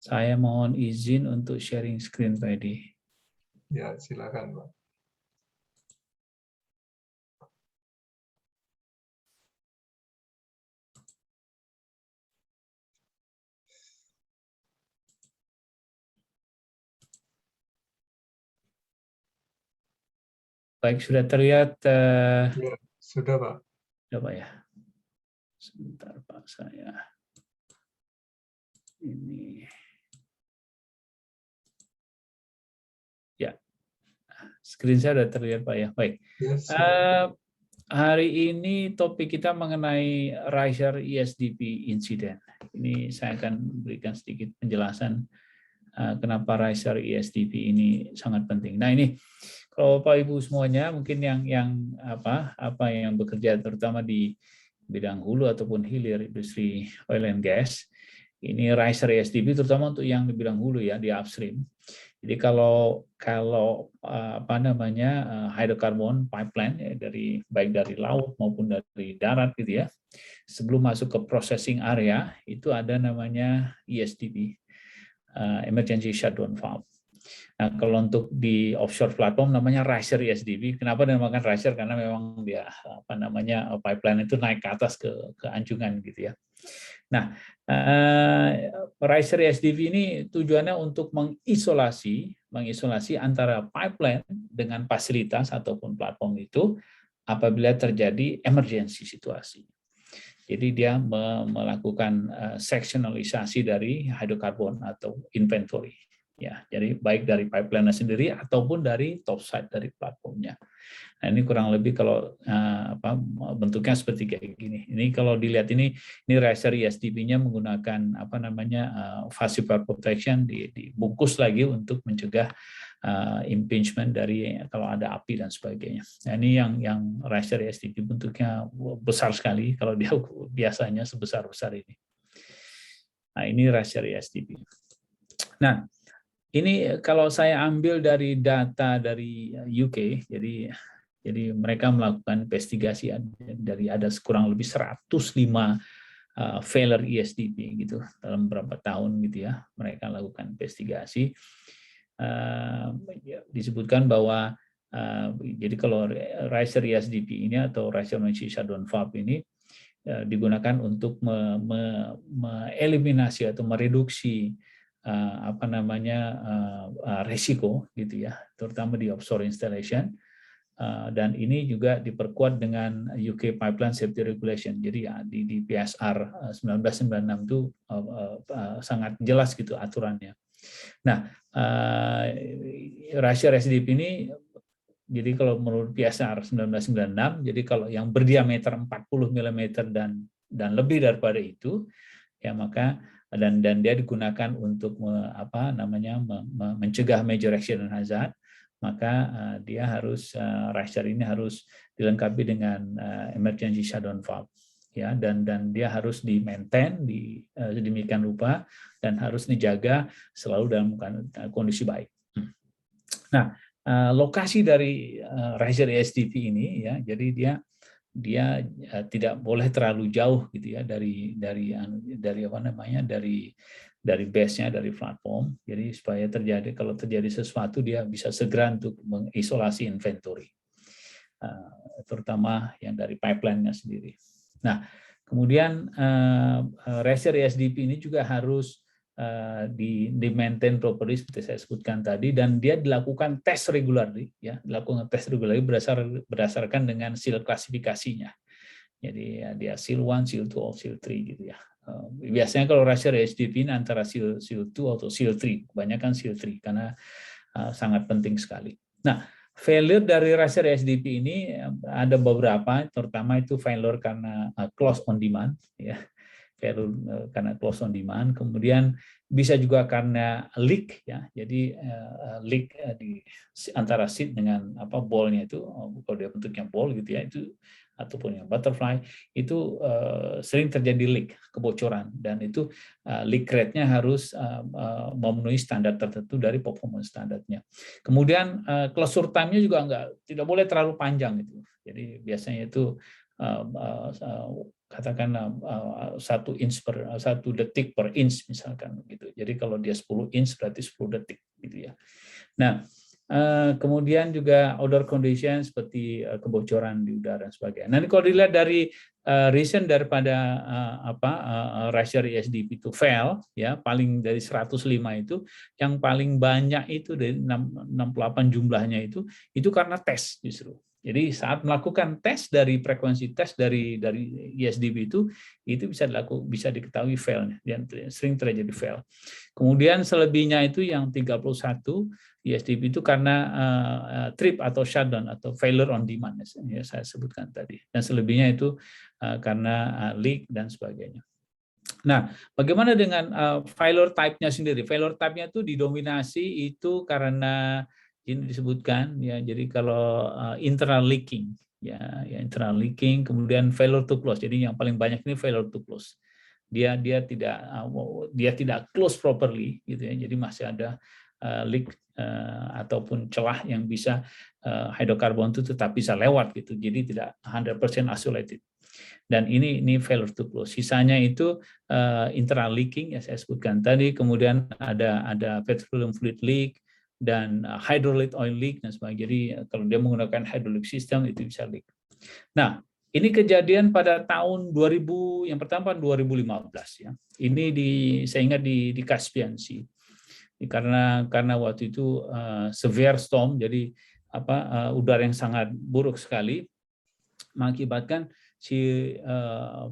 Saya mohon izin untuk sharing screen, Pak Edi. Ya, silakan, Pak. Baik, sudah terlihat. Ya, sudah, Pak. Coba ya. Sebentar, Pak, saya. Ini. Ya, screen saya sudah terlihat, Pak ya. Baik. Ya, silakan. Hari ini topik kita mengenai Riser ESDP incident. Ini saya akan berikan sedikit penjelasan kenapa Riser ESDP ini sangat penting. Nah, ini kalau Bapak Ibu semuanya mungkin yang apa yang bekerja terutama di bidang hulu ataupun hilir industri oil and gas, ini Riser ESDP terutama untuk yang di bidang hulu ya, di upstream. Jadi kalau hydrocarbon pipeline ya, baik dari laut maupun dari darat gitu ya, sebelum masuk ke processing area itu ada namanya ESDP, emergency shutdown valve. Nah, kalau untuk di offshore platform namanya riser ESDP. Kenapa dinamakan riser? Karena memang dia pipeline itu naik ke atas ke anjungan gitu ya. Nah, riser ESDP ini tujuannya untuk mengisolasi antara pipeline dengan fasilitas ataupun platform itu apabila terjadi emergency situasi. Jadi dia melakukan seksionalisasi dari hidrokarbon atau inventory. Ya, jadi baik dari pipeline sendiri ataupun dari topside dari platformnya. Nah, ini kurang lebih kalau bentuknya seperti kayak gini. Ini kalau dilihat ini riser ESDP-nya menggunakan vapor protection dibungkus lagi untuk mencegah impingement dari kalau ada api dan sebagainya. Nah, ini yang riser ESDP bentuknya besar sekali kalau dia biasanya sebesar ini. Nah, ini riser ESDP. Nah, ini kalau saya ambil dari data dari UK, jadi mereka melakukan investigasi dari ada kurang lebih 105 failure ESDP gitu dalam beberapa tahun gitu ya. Mereka lakukan investigasi. Disebutkan bahwa jadi kalau riser ESDP ini atau riser emergency shutdown valve ini digunakan untuk mengeliminasi atau mereduksi resiko gitu ya, terutama di offshore installation, dan ini juga diperkuat dengan UK Pipeline Safety Regulation. Jadi ya, di PSR 1996 itu sangat jelas gitu aturannya. Nah, riser ESDP ini jadi kalau menurut PSR 1996, jadi kalau yang berdiameter 40 mm dan lebih daripada itu, ya maka dan dia digunakan untuk mencegah major accident hazard, maka dia harus riser ini harus dilengkapi dengan emergency shutdown valve ya, dan dia harus di-maintain sedemikian rupa dan harus dijaga selalu dalam kondisi baik. Nah, lokasi dari riser ESDP ini ya, jadi dia tidak boleh terlalu jauh gitu ya dari base-nya, dari platform. Jadi supaya kalau terjadi sesuatu dia bisa segera untuk mengisolasi inventory, terutama yang dari pipeline-nya sendiri. Nah, kemudian riser ESDP ini juga harus di-maintain properly seperti saya sebutkan tadi, dan dia dilakukan tes regularly ya, berdasarkan dengan seal klasifikasinya. Jadi ya, dia seal 1, seal 2, atau seal 3 gitu ya. Biasanya kalau riser ESDP ini antara seal 2 atau seal 3, kebanyakan seal 3 karena sangat penting sekali. Nah, failure dari riser ESDP ini ada beberapa, terutama itu failure karena close on demand ya. Karena close on demand, kemudian bisa juga karena leak ya, jadi leak di antara seat dengan ballnya itu, kalau dia bentuknya ball gitu ya, itu ataupun yang butterfly itu sering terjadi leak, kebocoran, dan itu leak rate-nya harus memenuhi standar tertentu dari performance standarnya. Kemudian closure time-nya juga tidak boleh terlalu panjang gitu. Jadi biasanya itu katakanlah 1 detik per inch misalkan gitu. Jadi kalau dia 10 inch berarti 10 detik gitu ya. Nah, kemudian juga odor condition seperti kebocoran di udara dan sebagainya. Nah, kalau dilihat dari reason daripada Razer ESDP itu fail ya, paling dari 105 itu yang paling banyak itu dari 68 jumlahnya itu karena tes justru. Jadi saat melakukan tes dari frekuensi tes dari ESDP itu bisa diketahui failnya dan sering terjadi fail. Kemudian selebihnya itu yang 31 ESDP itu karena trip atau shutdown atau failure on demand ya saya sebutkan tadi. Dan selebihnya itu karena leak dan sebagainya. Nah, bagaimana dengan failure type-nya sendiri? Failure type-nya itu didominasi itu karena ini disebutkan ya. Jadi kalau internal leaking ya internal leaking, kemudian failure to close. Jadi yang paling banyak ini failure to close. Dia tidak close properly gitu ya. Jadi masih ada leak ataupun celah yang bisa hidrokarbon itu tetap bisa lewat gitu. Jadi tidak 100% isolated. Dan ini failure to close. Sisanya itu internal leaking ya saya sebutkan tadi, kemudian ada petroleum fluid leak dan hydraulic oil leak dan sebagainya. Jadi kalau dia menggunakan hydraulic system itu bisa leak. Nah, ini kejadian pada tahun 2000, yang pertama 2015 ya. Ini saya ingat di Caspian Sea. Karena waktu itu severe storm, jadi udara yang sangat buruk sekali mengakibatkan si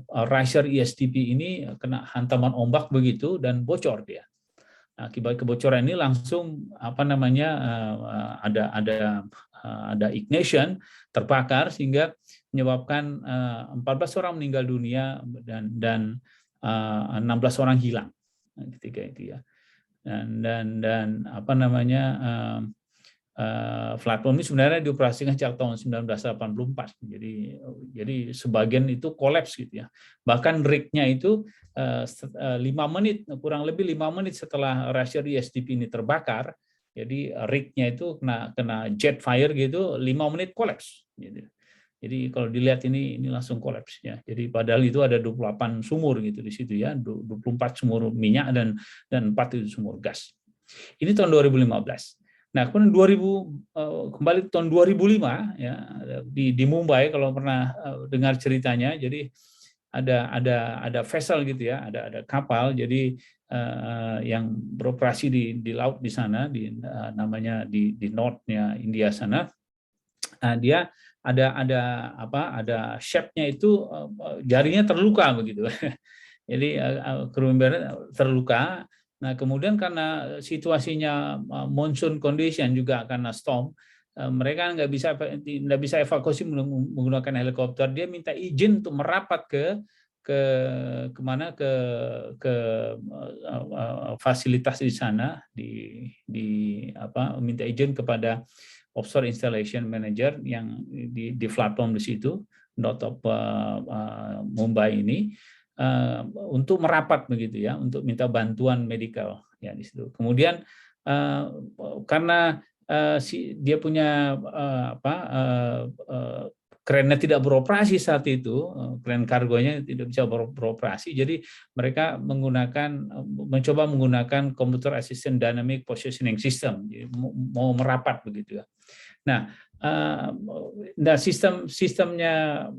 Razer ESDP ini kena hantaman ombak begitu dan bocor dia. Akibat kebocoran ini langsung ada ignition, terbakar sehingga menyebabkan 14 orang meninggal dunia dan 16 orang hilang ketika itu ya. Dan platform ini sebenarnya dioperasikan sejak tahun 1984. Jadi sebagian itu kolaps gitu ya. Bahkan rig-nya itu 5 menit, kurang lebih 5 menit setelah Razer ESDP ini terbakar, jadi rig-nya itu kena jet fire gitu, 5 menit kolaps gitu. Jadi kalau dilihat ini langsung kolaps ya. Jadi padahal itu ada 28 sumur gitu di situ ya, 24 sumur minyak dan 4 itu sumur gas. Ini tahun 2015. Nah, kemudian kembali tahun 2005 ya di Mumbai, kalau pernah dengar ceritanya, jadi ada vessel gitu ya, ada kapal jadi yang beroperasi di laut di sana, namanya di north-nya India sana. Nah, dia ada shape-nya itu jarinya terluka begitu. Jadi kru member terluka. Nah, kemudian karena situasinya monsoon condition juga karena storm, mereka nggak bisa evakuasi menggunakan helikopter. Dia minta izin untuk merapat ke fasilitas di sana, minta izin kepada offshore installation manager yang di platform di situ, North of Mumbai ini. Untuk merapat begitu ya, untuk minta bantuan medikal ya di situ. Kemudian karena dia punya kerennya tidak beroperasi saat itu, kren kargonya tidak bisa beroperasi, jadi mereka mencoba menggunakan computer assisted dynamic positioning system, jadi mau merapat begitu ya. Nah, sistemnya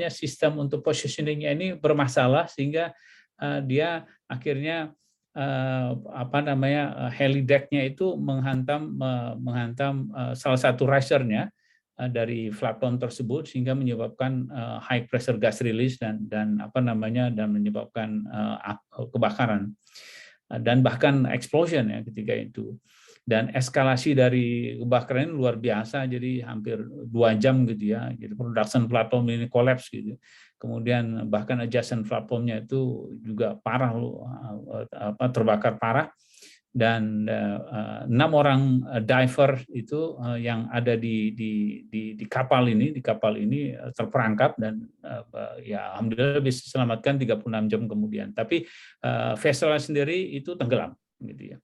sistem untuk positioningnya ini bermasalah sehingga dia akhirnya helideck-nya itu menghantam salah satu risernya dari platform tersebut sehingga menyebabkan high pressure gas release dan menyebabkan kebakaran dan bahkan explosion ya ketika itu. Dan eskalasi dari kebakaran ini luar biasa, jadi hampir 2 jam gitu ya. Jadi production platform ini collapse gitu. Kemudian bahkan adjacent platformnya itu juga parah, terbakar parah. Dan 6 orang diver itu yang ada di kapal ini terperangkap dan ya alhamdulillah bisa diselamatkan 36 jam kemudian. Tapi vessel sendiri itu tenggelam gitu ya.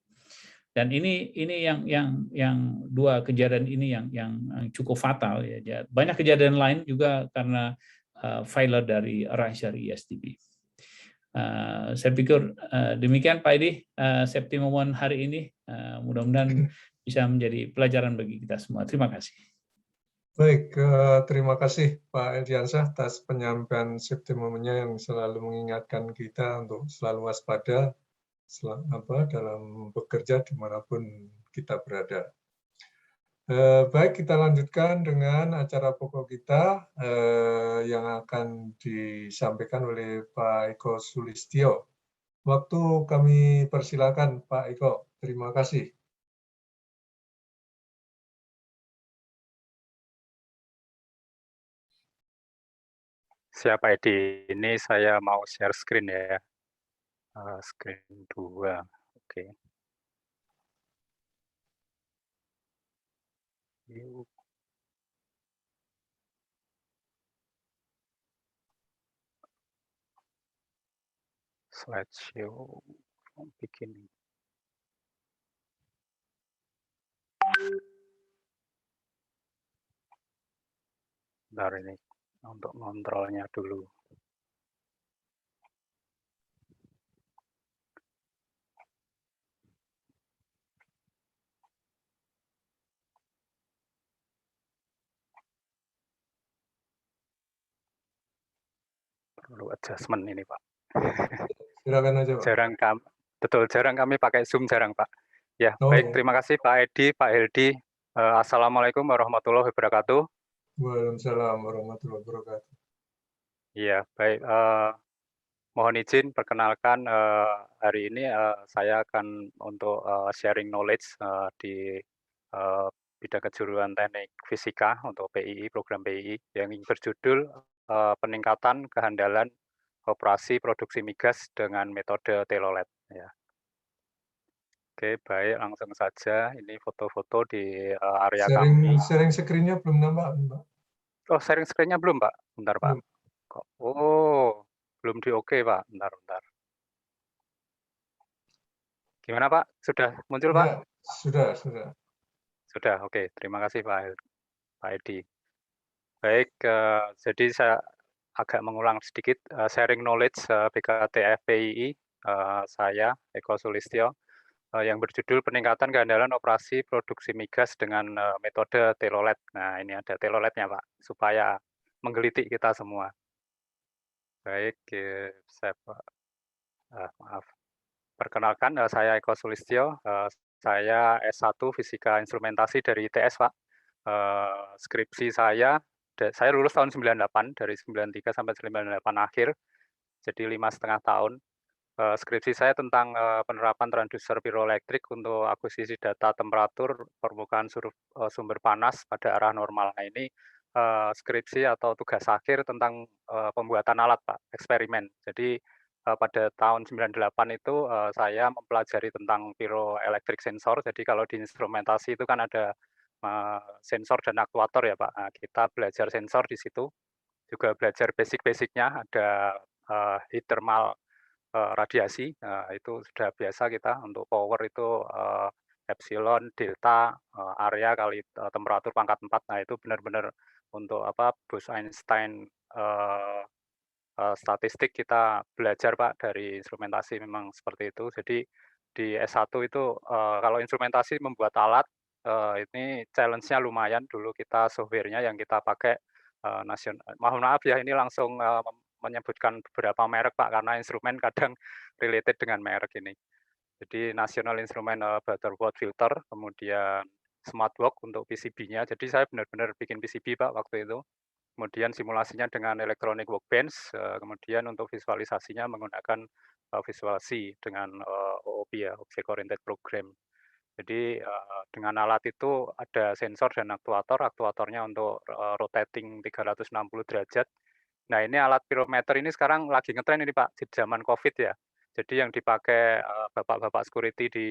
Dan ini yang 2 kejadian ini yang cukup fatal ya. Banyak kejadian lain juga karena filer dari Arrancher ESDB. Saya pikir demikian Pak Edi, Septi Momon hari ini. Mudah-mudahan bisa menjadi pelajaran bagi kita semua. Terima kasih. Baik, terima kasih Pak Eldiansyah atas penyampaian Septi Momennya yang selalu mengingatkan kita untuk selalu waspada dalam bekerja dimanapun kita berada. Baik, kita lanjutkan dengan acara pokok kita yang akan disampaikan oleh Pak Eko Sulistyo. Waktu kami persilakan Pak Eko. Terima kasih. Siapa Edi? Ini saya mau share screen ya. Screen 2. Oke. Yuk. Slideshow from beginning. Bentar ini untuk kontrolnya dulu. Perlu adjustment ini Pak. Silakan aja Pak. Jarang kami pakai Zoom jarang Pak. Ya, Oh, baik, ya. terima kasih Pak Edi, Pak Heldi. Assalamualaikum warahmatullahi wabarakatuh. Waalaikumsalam warahmatullahi wabarakatuh. Iya, baik. Mohon izin perkenalkan hari ini saya akan untuk sharing knowledge di bidang kejuruan teknik fisika untuk PII, program PII yang berjudul peningkatan kehandalan operasi produksi migas dengan metode telolet. Ya. Oke, baik, langsung saja. Ini foto-foto di area kami. Sharing screen-nya belum nampak, Mbak. Oh, sharing screen-nya belum, Pak? Bentar, Pak. Kok? Oh, belum di-oke, Pak. Bentar. Gimana, Pak? Sudah muncul, Pak? Ya, sudah. Sudah, oke. Terima kasih, Pak Edi. Baik, jadi saya agak mengulang sedikit sharing knowledge BKTF PII, saya Eko Sulistyo, yang berjudul peningkatan kehandalan operasi produksi migas dengan metode telolet. Nah, ini ada teloletnya, Pak, supaya menggelitik kita semua. Baik, maaf. Perkenalkan, saya Eko Sulistyo, saya S1 Fisika Instrumentasi dari ITS, Pak. Skripsi saya lulus tahun 98, dari 93 sampai 98 akhir, jadi 5,5 tahun. Skripsi saya tentang penerapan transducer piroelektrik untuk akuisisi data temperatur permukaan sumber panas pada arah normal. Nah, ini skripsi atau tugas akhir tentang pembuatan alat, Pak, eksperimen. Jadi pada tahun 98 itu saya mempelajari tentang piroelectric sensor. Jadi kalau di instrumentasi itu kan ada sensor dan aktuator ya Pak. Nah, kita belajar sensor di situ, juga belajar basic-basicnya, ada heat thermal radiasi, itu sudah biasa kita untuk power itu epsilon, delta, area kali temperatur pangkat 4. Nah, itu benar-benar untuk Bose-Einstein statistik kita belajar Pak dari instrumentasi memang seperti itu. Jadi di S1 itu kalau instrumentasi membuat alat ini challenge-nya lumayan. Dulu kita software-nya yang kita pakai nasional. Mohon maaf ya ini langsung menyebutkan beberapa merek Pak karena instrumen kadang related dengan merek ini. Jadi National Instrument Butterworth Filter, kemudian SmartWalk untuk PCB-nya. Jadi saya benar-benar bikin PCB Pak waktu itu. Kemudian simulasinya dengan electronic workbench, kemudian untuk visualisasinya menggunakan visualisasi dengan OOP ya, Object Oriented Program. Jadi dengan alat itu ada sensor dan aktuatornya untuk rotating 360 derajat. Nah, ini alat pirometer ini sekarang lagi ngetren ini Pak, di zaman COVID ya. Jadi yang dipakai bapak-bapak security di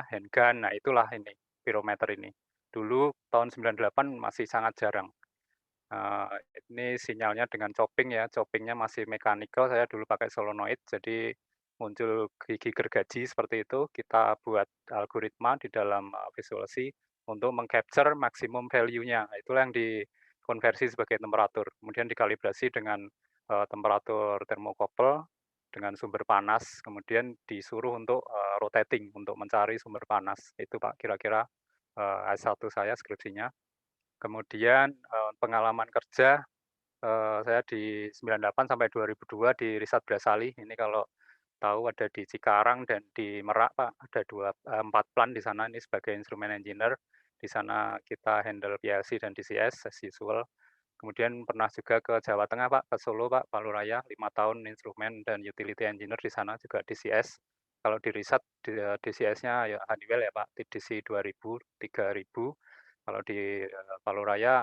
handgun, nah itulah ini pirometer ini. Dulu tahun 98 masih sangat jarang. Ini sinyalnya dengan chopping ya, choppingnya masih mechanical, saya dulu pakai solenoid, jadi muncul gigi gergaji seperti itu, kita buat algoritma di dalam visualisasi untuk meng-capture maksimum value-nya. Itulah yang konversi sebagai temperatur, kemudian dikalibrasi dengan temperatur termokouple dengan sumber panas, kemudian disuruh untuk rotating untuk mencari sumber panas. Itu Pak kira-kira S1 saya skripsinya. Kemudian pengalaman kerja saya di 98 sampai 2002 di Risat Brasali. Ini kalau tahu ada di Cikarang dan di Merak Pak, ada 4 plant di sana ini sebagai instrument engineer. Di sana kita handle PLC dan DCS as usual. Kemudian pernah juga ke Jawa Tengah Pak, ke Solo Pak, Paluraya 5 tahun instrumen dan utility engineer di sana juga DCS. Kalau di Risat DCS-nya ya Honeywell ya Pak, TDC 2000, 3000. Kalau di Paluraya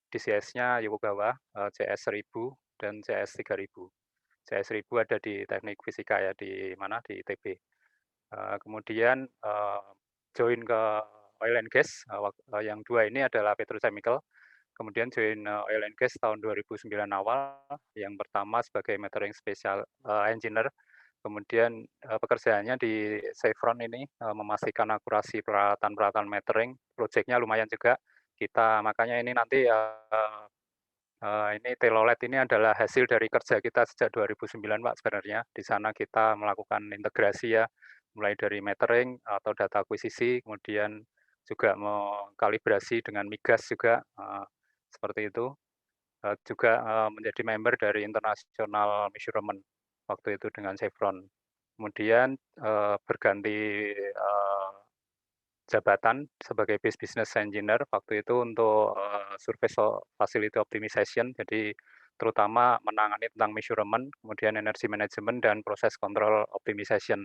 DCS-nya Yokogawa, CS 1000 dan CS 3000. CS 1000 ada di Teknik Fisika ya di mana di ITB. Kemudian join ke oil and gas, yang 2 ini adalah petrochemical. Kemudian join oil and gas tahun 2009 awal, yang pertama sebagai metering special engineer. Kemudian pekerjaannya di Chevron ini memastikan akurasi peralatan-peralatan metering. Proyeknya lumayan juga. Makanya ini nanti ini telolet ini adalah hasil dari kerja kita sejak 2009 Pak sebenarnya. Di sana kita melakukan integrasi ya, mulai dari metering atau data akuisisi, kemudian juga mengkalibrasi dengan migas juga, seperti itu. Juga menjadi member dari International Measurement waktu itu dengan Chevron. Kemudian berganti jabatan sebagai business engineer waktu itu untuk surface facility optimization, jadi terutama menangani tentang measurement, kemudian energy management dan proses control optimization.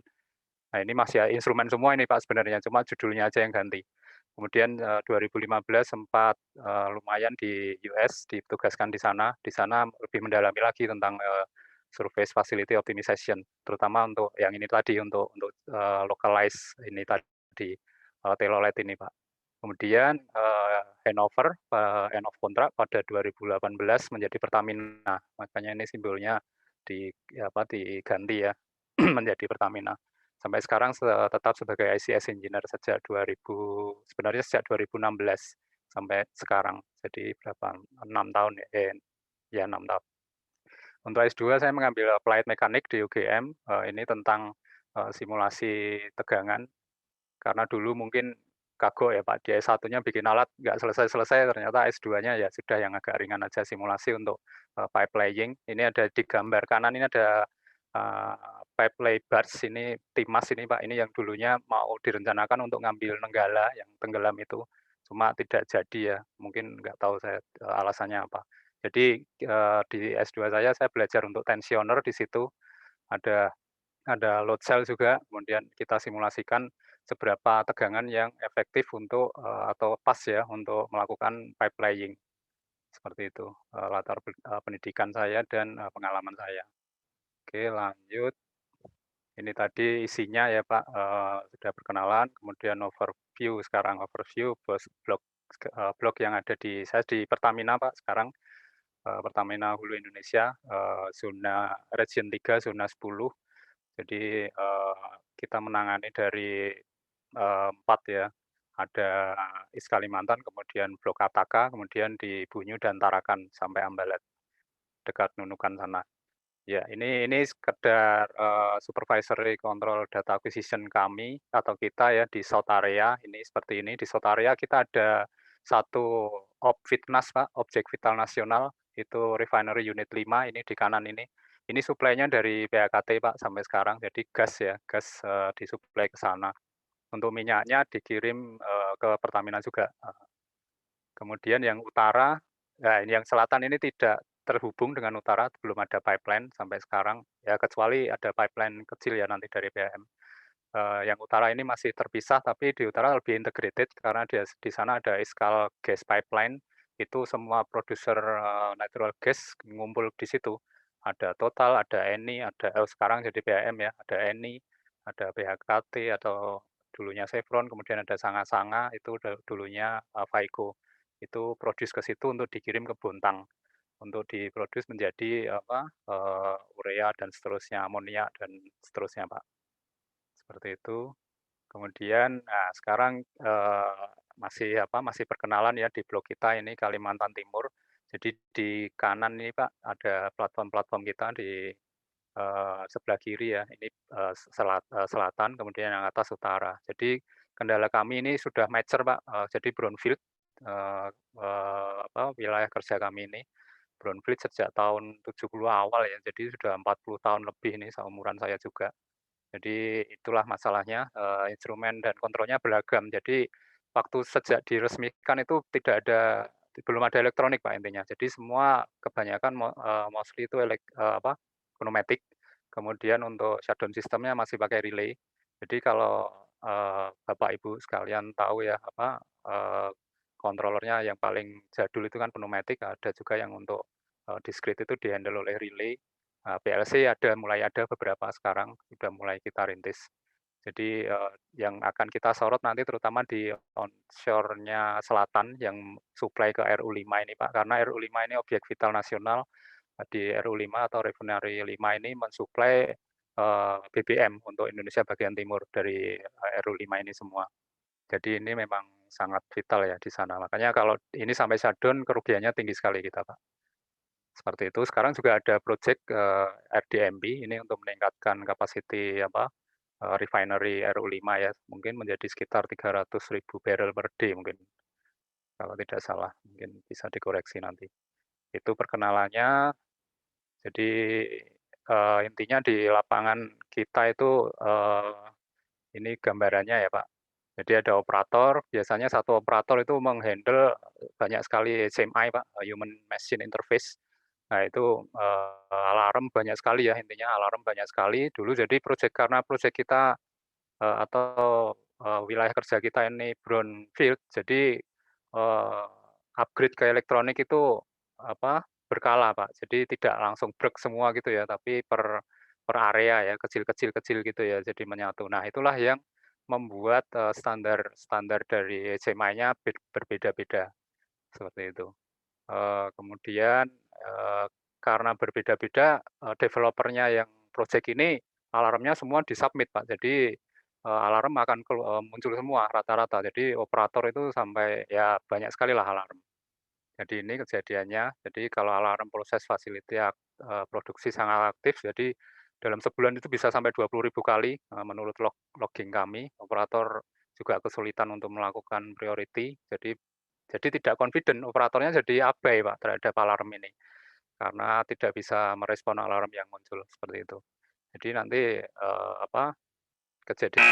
Nah ini masih instrumen semua ini Pak sebenarnya, cuma judulnya aja yang ganti. Kemudian 2015 sempat lumayan di US, ditugaskan di sana lebih mendalami lagi tentang surface facility optimization, terutama untuk yang ini tadi, untuk localize ini tadi, telolet ini Pak. Kemudian handover, end of contract pada 2018 menjadi Pertamina, makanya ini simbolnya diganti ya menjadi Pertamina. Sampai sekarang tetap sebagai ICS engineer sejak 2016 sampai sekarang. Jadi berapa? 6 tahun ya 6 tahun. Untuk S2 saya mengambil applied mechanic di UGM, ini tentang simulasi tegangan. Karena dulu mungkin kagok ya Pak, di S1-nya bikin alat nggak selesai-selesai, ternyata S2-nya ya sudah yang agak ringan aja simulasi untuk pipe laying. Ini ada di gambar kanan ini ada pipe lay bars, ini Timas ini Pak, ini yang dulunya mau direncanakan untuk ngambil Nenggala yang tenggelam itu, cuma tidak jadi ya, mungkin nggak tahu saya alasannya apa. Jadi di S2 saya belajar untuk tensioner di situ, ada load cell juga, kemudian kita simulasikan seberapa tegangan yang efektif untuk atau pas ya untuk melakukan pipe laying. Seperti itu latar pendidikan saya dan pengalaman saya. Oke, lanjut. Ini tadi isinya ya Pak, sudah perkenalan, kemudian overview sekarang, blok yang ada saya di Pertamina Pak sekarang, Pertamina Hulu Indonesia, zona region 3, zona 10. Jadi kita menangani dari 4 ya, ada East Kalimantan, kemudian Blok Ataka, kemudian di Bunyu dan Tarakan sampai Ambalat, dekat Nunukan sana. Ya, ini sekedar supervisory control data acquisition kami atau kita ya di South Area, ini seperti ini. Di South Area kita ada satu OBVITNAS Pak, Objek Vital Nasional, itu Refinery Unit 5, ini di kanan ini. Ini suplainya dari PAKT Pak sampai sekarang, jadi gas ya, gas disuplai ke sana. Untuk minyaknya dikirim ke Pertamina juga. Kemudian yang utara, nah ini yang selatan ini tidak terhubung dengan utara, belum ada pipeline sampai sekarang, ya kecuali ada pipeline kecil ya nanti dari BHM. Yang utara ini masih terpisah, tapi di utara lebih integrated karena di sana ada Iskal Gas Pipeline, itu semua produser natural gas ngumpul di situ. Ada Total, ada Eni, sekarang jadi BHM ya, ada Eni, ada BHKT atau dulunya Chevron, kemudian ada Sanga-Sanga, itu dulunya Vaiko. Itu produce ke situ untuk dikirim ke Bontang, untuk diproduksi menjadi urea dan seterusnya, amonia dan seterusnya Pak. Seperti itu. Kemudian sekarang masih perkenalan ya di blok kita ini Kalimantan Timur. Jadi di kanan ini Pak, ada platform-platform kita di sebelah kiri ya, ini selatan, kemudian yang atas utara. Jadi kendala kami ini sudah mature Pak, jadi brownfield, eee wilayah kerja kami ini brownfield sejak tahun 70 awal ya, jadi sudah 40 tahun lebih ini seumuran saya juga. Jadi itulah masalahnya, instrumen dan kontrolnya beragam. Jadi waktu sejak diresmikan itu belum ada elektronik Pak intinya. Jadi semua kebanyakan mostly itu pneumatic. Kemudian untuk shutdown sistemnya masih pakai relay. Jadi kalau, Bapak Ibu sekalian tahu ya controllernya yang paling jadul itu kan pneumatic, ada juga yang untuk, discrete itu di-handle oleh relay. PLC mulai ada beberapa sekarang, sudah mulai kita rintis. Jadi, yang akan kita sorot nanti terutama di onshore-nya selatan yang supply ke RU5 ini Pak, karena RU5 ini objek vital nasional, di RU5 atau Refinery 5 ini mensuplai, BBM untuk Indonesia bagian timur dari, RU5 ini semua. Jadi ini memang sangat vital ya di sana, makanya kalau ini sampai shutdown kerugiannya tinggi sekali kita Pak. Seperti itu. Sekarang juga ada project, RDMB ini untuk meningkatkan kapasiti refinery RU5 ya, mungkin menjadi sekitar 300.000 barrel per day mungkin, kalau tidak salah, mungkin bisa dikoreksi nanti. Itu perkenalannya, jadi, intinya di lapangan kita itu, ini gambarannya ya Pak. Jadi ada operator, biasanya satu operator itu menghandle banyak sekali HMI Pak, human machine interface. Nah itu, alarm banyak sekali ya, intinya alarm banyak sekali. Dulu jadi karena project kita, atau, wilayah kerja kita ini brownfield, jadi, upgrade ke elektronik itu, berkala Pak. Jadi tidak langsung brek semua gitu ya, tapi per area ya, kecil gitu ya, jadi menyatu. Nah itulah yang membuat, standar standar dari HMI-nya berbeda-beda, seperti itu. Kemudian, karena berbeda-beda, developer-nya yang project ini alarmnya semua di-submit, Pak. Jadi, alarm akan muncul semua rata-rata. Jadi operator itu sampai ya banyak sekali lah alarm. Jadi ini kejadiannya, jadi kalau alarm proses facility produksi sangat aktif, jadi dalam sebulan itu bisa sampai 20.000 kali, menurut logging kami. Operator juga kesulitan untuk melakukan priority, jadi tidak confident, operatornya jadi abai Pak terhadap alarm ini, karena tidak bisa merespon alarm yang muncul, seperti itu. Jadi nanti, kejadian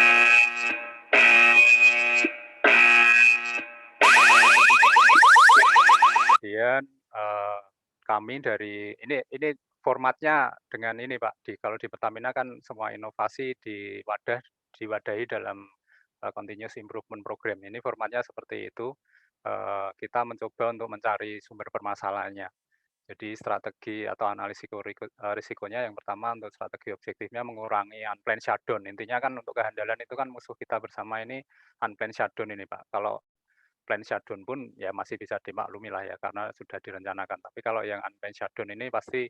kemudian, kami dari ini formatnya dengan ini Pak, kalau di Pertamina kan semua inovasi diwadahi dalam, continuous improvement program. Ini formatnya seperti itu, kita mencoba untuk mencari sumber permasalahannya. Jadi strategi atau risikonya yang pertama untuk strategi objektifnya mengurangi unplanned shutdown. Intinya kan untuk kehandalan itu kan musuh kita bersama ini unplanned shutdown ini Pak. Kalau planned shutdown pun ya masih bisa dimaklumi lah ya karena sudah direncanakan. Tapi kalau yang unplanned shutdown ini pasti,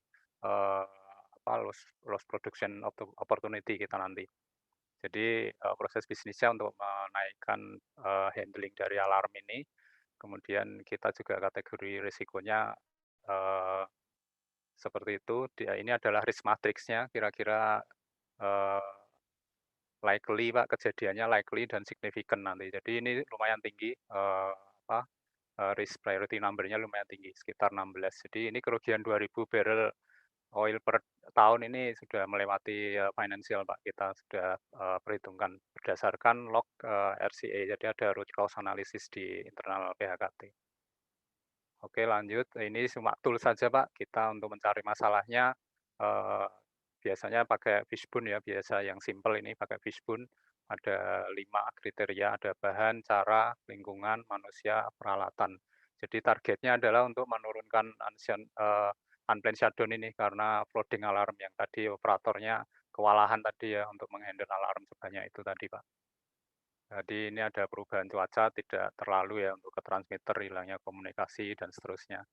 loss production opportunity kita nanti. Jadi, proses bisnisnya untuk menaikkan, handling dari alarm ini, kemudian kita juga kategori risikonya, eee, seperti itu. Ini adalah risk matrix-nya kira-kira, eee, likely Pak, kejadiannya likely dan significant nanti. Jadi ini lumayan tinggi, risk priority number-nya lumayan tinggi, sekitar 16. Jadi ini kerugian 2.000 barrel oil per tahun ini sudah melewati, finansial Pak, kita sudah, perhitungkan berdasarkan log, RCA, jadi ada root cause analysis di internal PHKT. Oke lanjut, ini cuma tool saja Pak, kita untuk mencari masalahnya, eee, biasanya pakai fishbone ya, biasa yang simple ini pakai fishbone, ada 5 kriteria, ada bahan, cara, lingkungan, manusia, peralatan. Jadi targetnya adalah untuk menurunkan unplanned shutdown ini, karena flooding alarm yang tadi operatornya kewalahan tadi ya, untuk menghandle alarm sebanyak itu tadi Pak. Jadi ini ada perubahan cuaca, tidak terlalu ya untuk ke transmitter, hilangnya komunikasi dan seterusnya.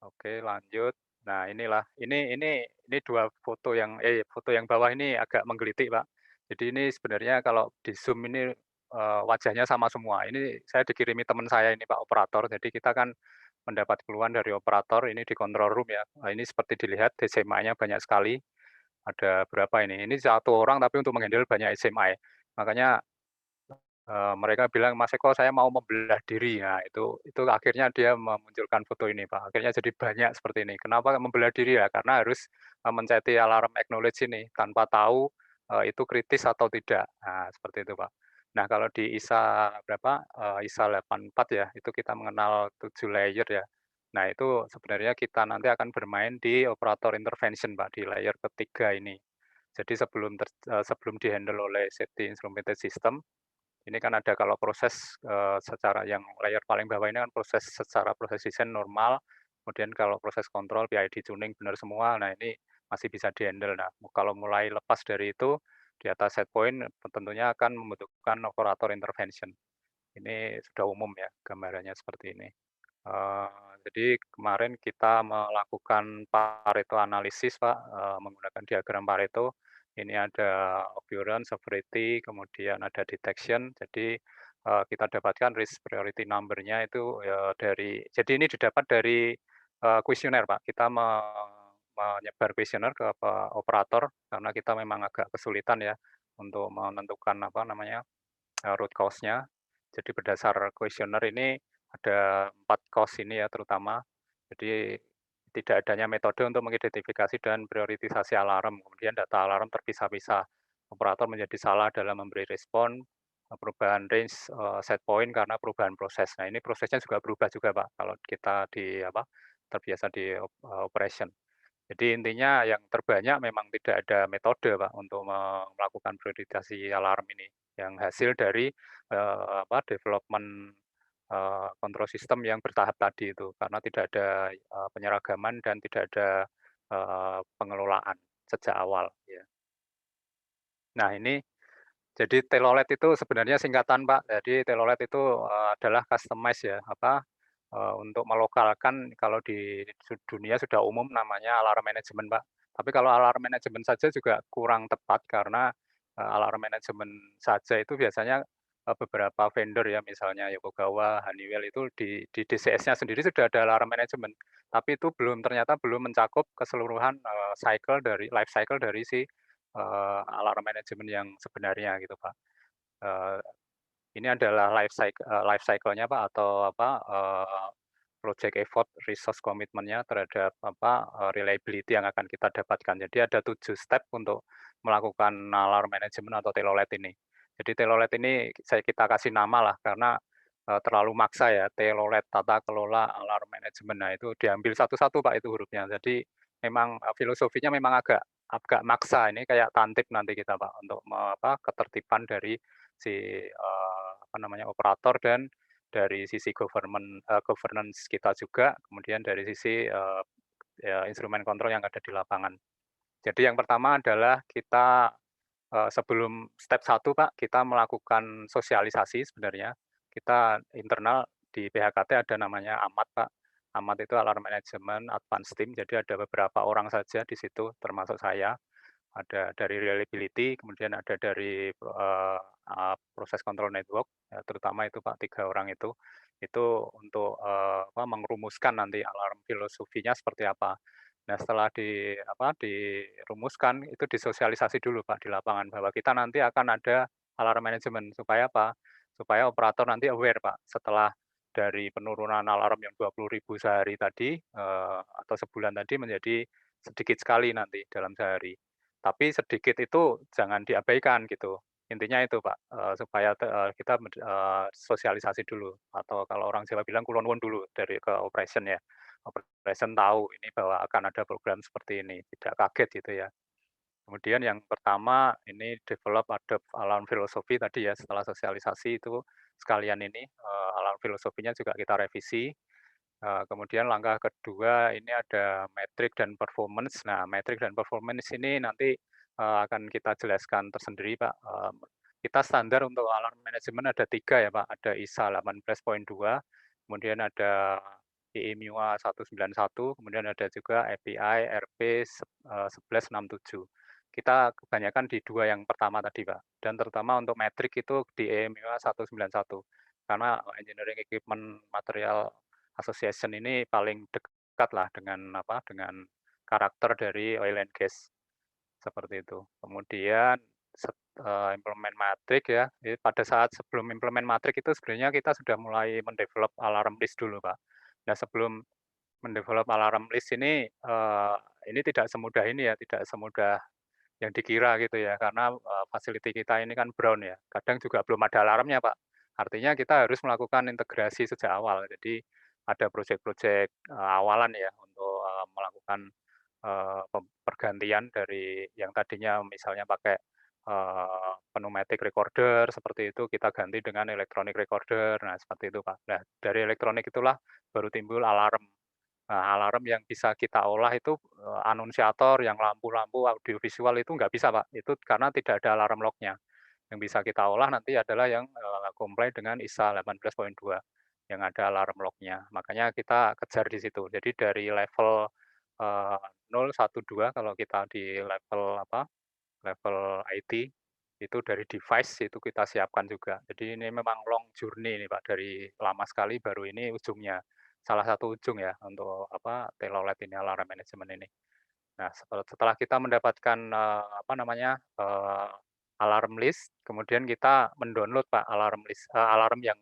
Oke lanjut. Nah inilah, ini 2 foto yang bawah ini agak menggelitik Pak. Jadi ini sebenarnya kalau di-zoom ini, wajahnya sama semua. Ini saya dikirimi teman saya ini Pak operator, jadi kita kan mendapat keluhan dari operator ini di control room ya. Ini seperti dilihat SMA-nya banyak sekali. Ada berapa ini? Ini 1 orang tapi untuk menghandle banyak SMA. Makanya mereka bilang, "Mas Eko, saya mau membelah diri." Nah, itu akhirnya dia memunculkan foto ini, Pak. Akhirnya jadi banyak seperti ini. Kenapa membelah diri ya? Karena harus menceti alarm acknowledge ini tanpa tahu itu kritis atau tidak. Nah, seperti itu, Pak. Nah, kalau di ISA berapa, ISA 84 ya, itu kita mengenal 7 layer ya. Nah, itu sebenarnya kita nanti akan bermain di operator intervention, Pak, di layer ketiga ini. Jadi sebelum di-handle oleh safety instrumented system, ini kan ada kalau proses, secara yang layer paling bawah ini kan proses desain normal, kemudian kalau proses kontrol PID tuning benar semua, nah ini masih bisa di-handle. Nah, kalau mulai lepas dari itu, di atas set point tentunya akan membutuhkan operator intervention. Ini sudah umum ya gambarannya seperti ini. Jadi kemarin kita melakukan Pareto analisis, Pak, menggunakan diagram Pareto. Ini ada occurrence, severity, kemudian ada detection. Jadi, kita dapatkan risk priority number-nya itu, jadi ini didapat dari, kuesioner, Pak. Kita menyebar kuesioner ke operator, karena kita memang agak kesulitan ya, untuk menentukan, apa namanya, root cause-nya. Jadi berdasar kuesioner ini ada 4 cause ini ya terutama. Jadi tidak adanya metode untuk mengidentifikasi dan prioritisasi alarm, kemudian data alarm terpisah-pisah. Operator menjadi salah dalam memberi respon, perubahan range, set point karena perubahan proses. Nah, ini prosesnya juga berubah juga, Pak, kalau kita terbiasa di operation. Jadi intinya yang terbanyak memang tidak ada metode, Pak, untuk melakukan priorisasi alarm ini, yang hasil dari, development, kontrol sistem yang bertahap tadi itu, karena tidak ada, penyeragaman dan tidak ada, pengelolaan sejak awal, ya. Nah ini, jadi telolet itu sebenarnya singkatan, Pak. Jadi telolet itu, adalah customize ya, untuk melokalkan kalau di dunia sudah umum namanya alarm manajemen, Pak. Tapi kalau alarm manajemen saja juga kurang tepat karena, alarm manajemen saja itu biasanya, beberapa vendor ya misalnya Yokogawa, Honeywell itu di DCS-nya sendiri sudah ada alarm manajemen, tapi itu ternyata belum mencakup keseluruhan, life cycle dari si, alarm manajemen yang sebenarnya gitu, Pak. Eee ini adalah life cycle-nya, Pak, atau project effort, resource commitment-nya terhadap reliability yang akan kita dapatkan. Jadi ada 7 step untuk melakukan alarm management atau telolet ini. Jadi telolet ini kita kasih nama lah karena, terlalu maksa ya, telolet tata kelola alarm management. Nah itu diambil satu-satu, Pak, itu hurufnya. Jadi memang, filosofinya memang agak agak maksa, ini kayak tantip nanti kita, Pak, untuk ketertiban dari si, operator dan dari sisi governance kita juga, kemudian dari sisi, instrumen kontrol yang ada di lapangan. Jadi yang pertama adalah kita, sebelum step 1 Pak, kita melakukan sosialisasi sebenarnya. Kita internal di PHKT ada namanya AMAT, Pak. AMAT itu Alarm Management Advanced Team, jadi ada beberapa orang saja di situ termasuk saya. Ada dari reliability, kemudian ada dari, proses control network, ya terutama itu Pak, 3 orang itu. Itu untuk, merumuskan nanti alarm filosofinya seperti apa. Nah setelah dirumuskan, itu disosialisasi dulu Pak, di lapangan, bahwa kita nanti akan ada alarm manajemen, supaya apa? Supaya operator nanti aware Pak, setelah dari penurunan alarm yang 20.000 sehari tadi, atau sebulan tadi menjadi sedikit sekali nanti dalam sehari. Tapi sedikit itu jangan diabaikan gitu. Intinya itu Pak, supaya kita sosialisasi dulu atau kalau orang Jawa bilang kulon wun dulu dari ke operation ya. Operation tahu ini bahwa akan ada program seperti ini, tidak kaget gitu ya. Kemudian yang pertama ini develop adopt alarm filosofi tadi ya, setelah sosialisasi itu sekalian ini, alarm filosofinya juga kita revisi. Kemudian langkah kedua ini ada metrik dan performance. Nah, metrik dan performance ini nanti, akan kita jelaskan tersendiri, Pak. Kita standar untuk alarm manajemen ada 3 ya, Pak. Ada ISA 18.2, kemudian ada IEMUA 191, kemudian ada juga API RP 1167. Kita kebanyakan di 2 yang pertama tadi, Pak. Dan terutama untuk metrik itu di IEMUA 191. Karena engineering equipment material association ini paling dekat lah dengan dengan karakter dari oil and gas, seperti itu. Kemudian implement matrix ya, pada saat sebelum implement matrix itu sebenarnya kita sudah mulai mendevelop alarm list dulu, Pak. Nah, sebelum mendevelop alarm list ini tidak semudah ini ya, tidak semudah yang dikira gitu ya, karena, facility kita ini kan brown ya, kadang juga belum ada alarmnya, Pak. Artinya kita harus melakukan integrasi sejak awal. Jadi ada project-project, awalan ya untuk, melakukan, pergantian dari yang tadinya misalnya pakai, pneumatic recorder seperti itu, kita ganti dengan electronic recorder. Nah, seperti itu, Pak. Nah, dari elektronik itulah baru timbul alarm. Nah, alarm yang bisa kita olah itu, anunsiator yang lampu-lampu audiovisual itu nggak bisa, Pak. Itu karena tidak ada alarm lock-nya. Yang bisa kita olah nanti adalah yang, comply dengan ISA 18.2 yang ada alarm lock-nya. Makanya kita kejar di situ. Jadi dari level, 0, 1, 2 kalau kita di level level IT, itu dari device itu kita siapkan juga. Jadi ini memang long journey nih Pak, dari lama sekali baru ini ujungnya. Salah satu ujung ya untuk telolet ini, alarm management ini. Nah, setelah kita mendapatkan, alarm list, kemudian kita mendownload Pak alarm list alarm yang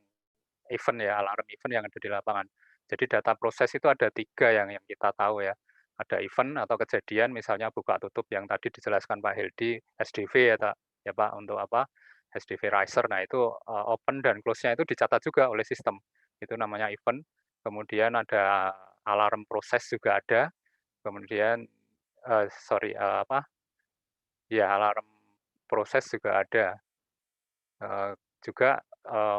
event ya, alarm event yang ada di lapangan. Jadi data proses itu ada 3 yang kita tahu ya. Ada event atau kejadian misalnya buka tutup yang tadi dijelaskan Pak Heldi, SDV ya Pak, untuk SDV riser. Nah itu, open dan close-nya itu dicatat juga oleh sistem. Itu namanya event. Kemudian ada alarm proses juga ada, kemudian, ya alarm proses juga ada. Juga,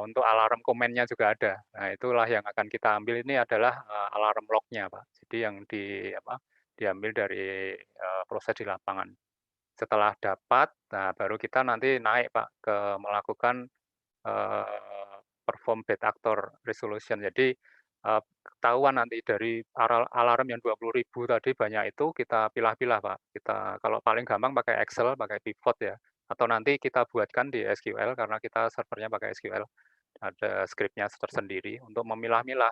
untuk alarm komennya juga ada. Nah, itulah yang akan kita ambil ini adalah, alarm log-nya, Pak. Jadi yang diambil dari, proses di lapangan. Setelah dapat, nah baru kita nanti naik, Pak, ke melakukan, perform bad actor resolution. Jadi, ketahuan nanti dari alarm yang 20.000 tadi banyak itu kita pilah-pilah, Pak. Kita kalau paling gampang pakai Excel, pakai pivot ya, atau nanti kita buatkan di SQL karena kita servernya pakai SQL. Ada skripnya tersendiri untuk memilah-milah,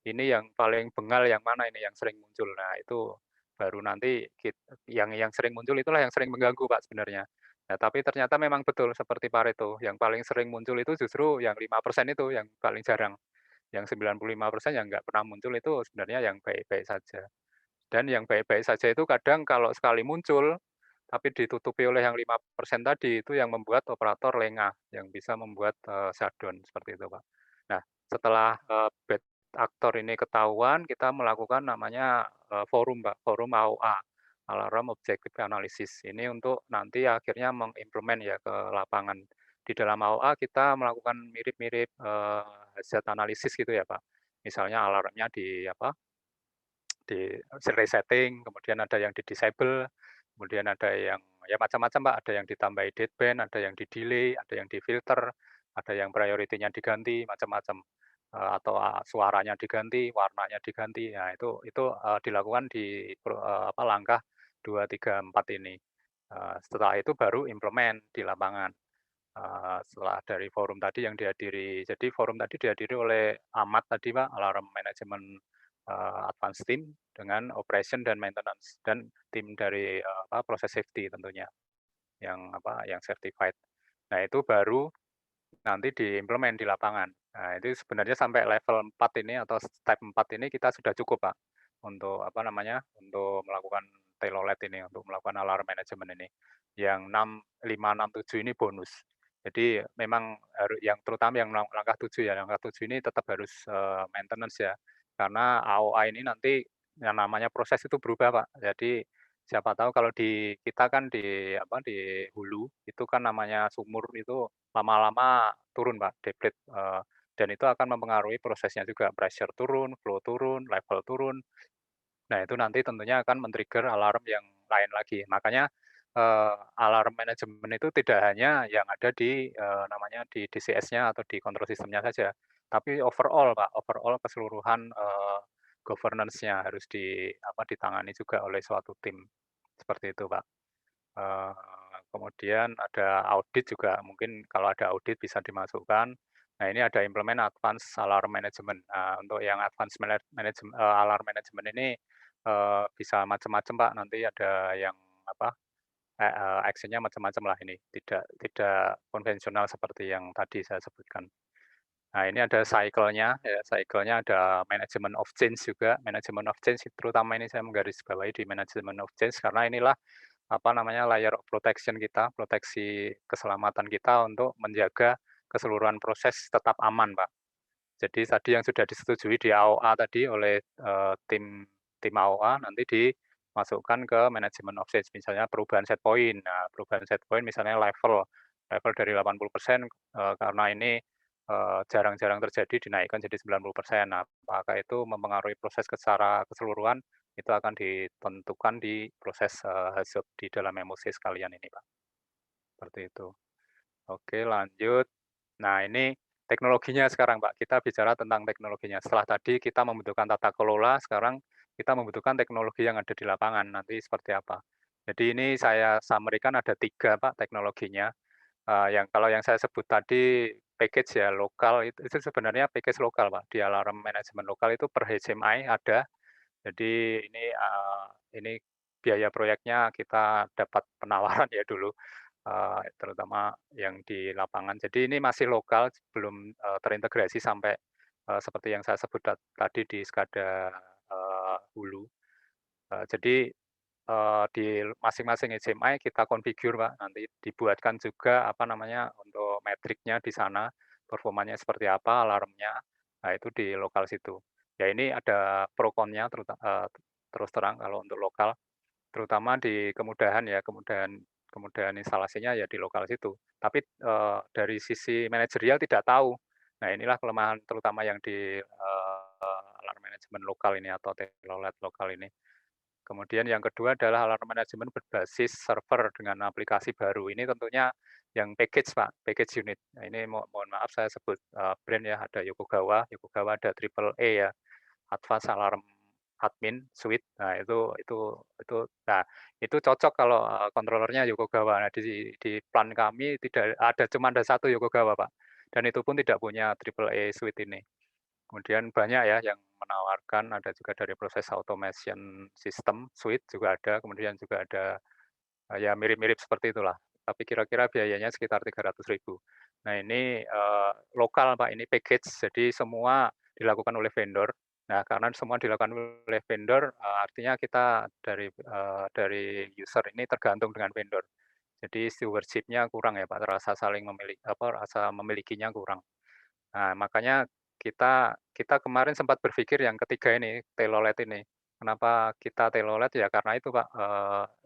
ini yang paling bengal yang mana ini yang sering muncul. Nah, itu baru nanti yang sering muncul itulah yang sering mengganggu, Pak, sebenarnya. Nah, tapi ternyata memang betul seperti Pareto, yang paling sering muncul itu justru yang 5% itu yang paling jarang. Yang 95% yang nggak pernah muncul itu sebenarnya yang baik-baik saja. Dan yang baik-baik saja itu kadang kalau sekali muncul, tapi ditutupi oleh yang 5% tadi, itu yang membuat operator lengah, yang bisa membuat, shutdown, seperti itu, Pak. Nah, setelah, bad actor ini ketahuan, kita melakukan namanya, forum, Pak, forum AOA, Alarm Objective Analysis. Ini untuk nanti akhirnya mengimplement ya ke lapangan. Di dalam AOA kita melakukan mirip-mirip, hazard analysis gitu ya, Pak. Misalnya alarmnya di resetting, kemudian ada yang di-disable, kemudian ada yang ya macam-macam, Pak, ada yang ditambahi deadband, ada yang di-delay, ada yang di-filter, ada yang priority-nya diganti, macam-macam, atau, suaranya diganti, warnanya diganti. Nah, itu, dilakukan di langkah 2, 3, 4 ini. Setelah itu baru implement di lapangan. Setelah dari forum tadi yang dihadiri, jadi forum tadi dihadiri oleh Ahmad tadi Pak, Alarm Management, Advance Team dengan Operation dan Maintenance, dan tim dari, proses safety tentunya, yang certified. Nah itu baru nanti diimplement di lapangan. Nah itu sebenarnya sampai level 4 ini atau step 4 ini kita sudah cukup Pak, untuk untuk melakukan telolet ini, untuk melakukan alarm management ini. Yang 6, 5, 6, 7 ini bonus. Jadi memang yang terutama yang langkah 7 ya, langkah 7 ini tetap harus, maintenance ya. Karena AOA ini nanti yang namanya proses itu berubah, Pak. Jadi siapa tahu kalau di kita kan di hulu, itu kan namanya sumur itu lama-lama turun, Pak, deplete, dan itu akan mempengaruhi prosesnya juga, pressure turun, flow turun, level turun. Nah, itu nanti tentunya akan men-trigger alarm yang lain lagi. Makanya, alarm manajemen itu tidak hanya yang ada di DCS-nya atau di control system-nya saja, tapi overall, Pak, overall keseluruhan, governance-nya harus ditangani juga oleh suatu tim, seperti itu, Pak. Kemudian ada audit juga, mungkin kalau ada audit bisa dimasukkan, Nah, ini ada implement advance alarm management. Nah, untuk yang advance alarm management ini bisa macam-macam, Pak. Nanti ada yang apa, action-nya macam-macam lah ini, tidak tidak konvensional seperti yang tadi saya sebutkan. Nah, ini ada cycle-nya, ya, cycle-nya ada management of change juga. Management of change terutama ini saya menggarisbawahi di management of change karena inilah apa namanya, layer of protection kita, proteksi keselamatan kita untuk menjaga keseluruhan proses tetap aman, Pak. Jadi tadi yang sudah disetujui di AOA tadi oleh, tim AOA nanti dimasukkan ke manajemen of change, misalnya perubahan set point. Nah, perubahan set point misalnya level dari 80%, karena ini, jarang-jarang terjadi dinaikkan jadi 90%. Nah, apakah itu mempengaruhi proses secara keseluruhan, itu akan ditentukan di proses, HAZOP di dalam MOC sekalian ini, Pak. Seperti itu. Oke, lanjut. Nah, ini teknologinya sekarang, Pak. Kita bicara tentang teknologinya. Setelah tadi kita membutuhkan tata kelola, sekarang kita membutuhkan teknologi yang ada di lapangan. Nanti seperti apa. Jadi ini saya summary-kan ada 3, Pak, teknologinya. Kalau yang saya sebut tadi package ya lokal itu sebenarnya package lokal, Pak. Di alarm manajemen lokal itu per HMI ada. Jadi ini biaya proyeknya kita dapat penawaran ya dulu, terutama yang di lapangan. Jadi ini masih lokal, belum, terintegrasi sampai, seperti yang saya sebut tadi di SCADA, hulu. Jadi, di masing-masing HMI kita configure, Pak, nanti dibuatkan juga, apa namanya, untuk metriknya di sana, performanya seperti apa, alarmnya, nah itu di lokal situ. Ya ini ada pro konnya terus terang kalau untuk lokal, terutama di kemudahan ya, kemudahan instalasinya ya di lokal situ. Tapi, dari sisi manajerial tidak tahu. Nah inilah kelemahan terutama yang di, alarm manajemen lokal ini atau telolet lokal ini. Kemudian yang kedua adalah alarm manajemen berbasis server dengan aplikasi baru. Ini tentunya yang package, Pak, package unit. Nah, ini mohon maaf saya sebut, brand ya, ada Yokogawa ada Triple E ya, Advanced Alarm Admin Suite. Nah, nah, itu cocok kalau, controllernya Yokogawa. Nah, di plan kami cuma ada satu Yokogawa, Pak, dan itu pun tidak punya Triple E Suite ini. Kemudian banyak ya yang menawarkan, ada juga dari proses automation system suite juga ada, kemudian juga ada, ya mirip-mirip seperti itulah, tapi kira-kira biayanya sekitar 300.000. Nah ini, lokal Pak, ini package, jadi semua dilakukan oleh vendor. Nah karena semua dilakukan oleh vendor, artinya kita dari user ini tergantung dengan vendor. Jadi stewardship-nya kurang ya Pak, rasa memilikinya kurang. Nah, makanya kita kemarin sempat berpikir yang ketiga ini, telolet ini. Kenapa kita telolet, ya karena itu Pak,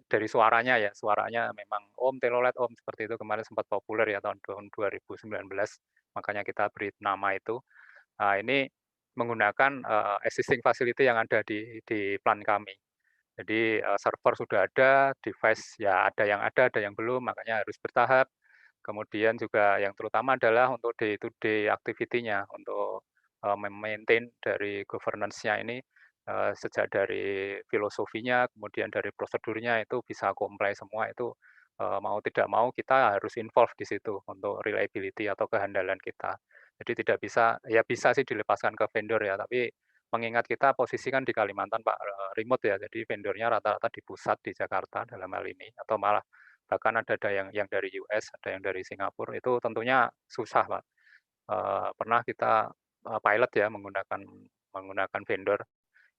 dari suaranya ya, suaranya memang, "Om, telolet Om," seperti itu kemarin sempat populer ya tahun 2019, makanya kita beri nama itu. Nah, ini menggunakan, existing facility yang ada di plan kami. Jadi, server sudah ada, device ya ada yang belum, makanya harus bertahap. Kemudian juga yang terutama adalah untuk day to day activity-nya, untuk, me-maintain dari governance-nya ini, sejak dari filosofinya, kemudian dari prosedurnya itu bisa comply semua itu, mau tidak mau kita harus involve di situ untuk reliability atau kehandalan kita. Jadi tidak bisa ya bisa sih dilepaskan ke vendor ya, tapi mengingat kita posisi kan di Kalimantan Pak, remote ya, jadi vendornya rata-rata di pusat di Jakarta dalam hal ini, atau malah bahkan ada yang dari US, ada yang dari Singapura, itu tentunya susah, Pak. Pernah kita, pilot ya menggunakan vendor,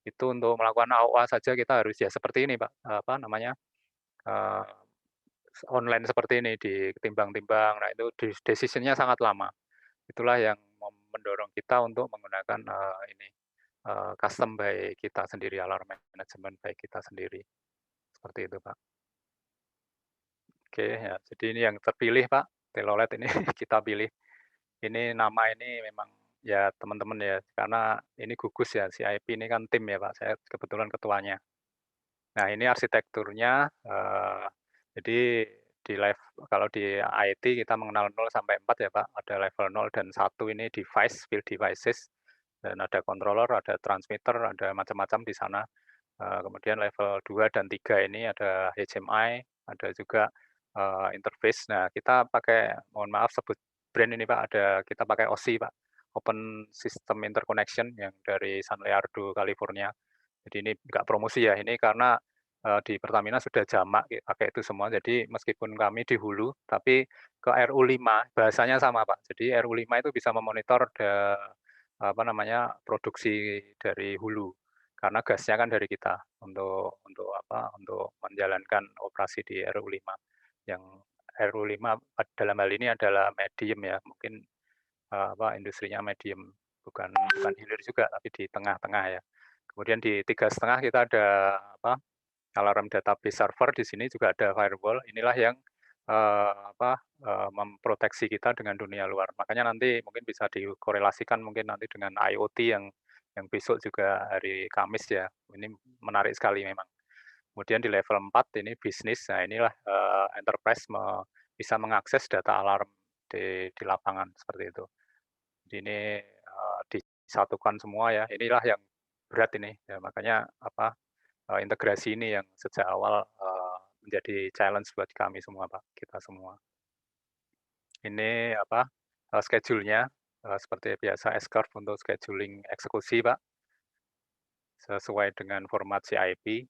itu untuk melakukan AOA saja kita harus ya seperti ini, Pak, apa namanya, eee, online seperti ini, ditimbang-timbang, nah itu decision-nya sangat lama. Itulah yang mendorong kita untuk menggunakan, custom by kita sendiri, alarm management by kita sendiri, seperti itu, Pak. Oke, ya, jadi ini yang terpilih, Pak, telolet ini kita pilih. Ini nama ini memang ya teman-teman ya, karena ini gugus ya, CIP ini kan tim ya, Pak, saya kebetulan ketuanya. Nah, ini arsitekturnya, jadi kalau di IT kita mengenal 0 sampai 4 ya, Pak, ada level 0 dan 1 ini field devices, dan ada controller, ada transmitter, ada macam-macam di sana. Kemudian level 2 dan 3 ini ada HMI, ada juga, interface. Nah, kita pakai mohon maaf sebut brand ini Pak, kita pakai OSI Pak, Open System Interconnection yang dari San Leonardo, California. Jadi ini nggak promosi ya, ini karena di Pertamina sudah jamak pakai itu semua. Jadi meskipun kami di hulu, tapi ke RU5 bahasanya sama Pak. Jadi RU5 itu bisa memonitor produksi dari hulu. Karena gasnya kan dari kita untuk menjalankan operasi di RU5. Yang RU5 dalam hal ini adalah medium ya, mungkin industrinya medium, bukan hilir juga, tapi di tengah-tengah ya. Kemudian di 3,5 kita ada alarm database server, di sini juga ada firewall. Inilah yang memproteksi kita dengan dunia luar. Makanya nanti mungkin bisa dikorelasikan mungkin nanti dengan IoT yang besok juga hari Kamis ya. Ini menarik sekali memang. Kemudian di level 4 ini bisnis. Nah, inilah enterprise bisa mengakses data alarm di lapangan seperti itu. Jadi ini disatukan semua ya. Inilah yang berat ini. Ya, makanya integrasi ini yang sejak awal menjadi challenge buat kami semua Pak, kita semua. Ini schedule-nya seperti biasa S-curve untuk scheduling eksekusi Pak, sesuai dengan format CIP.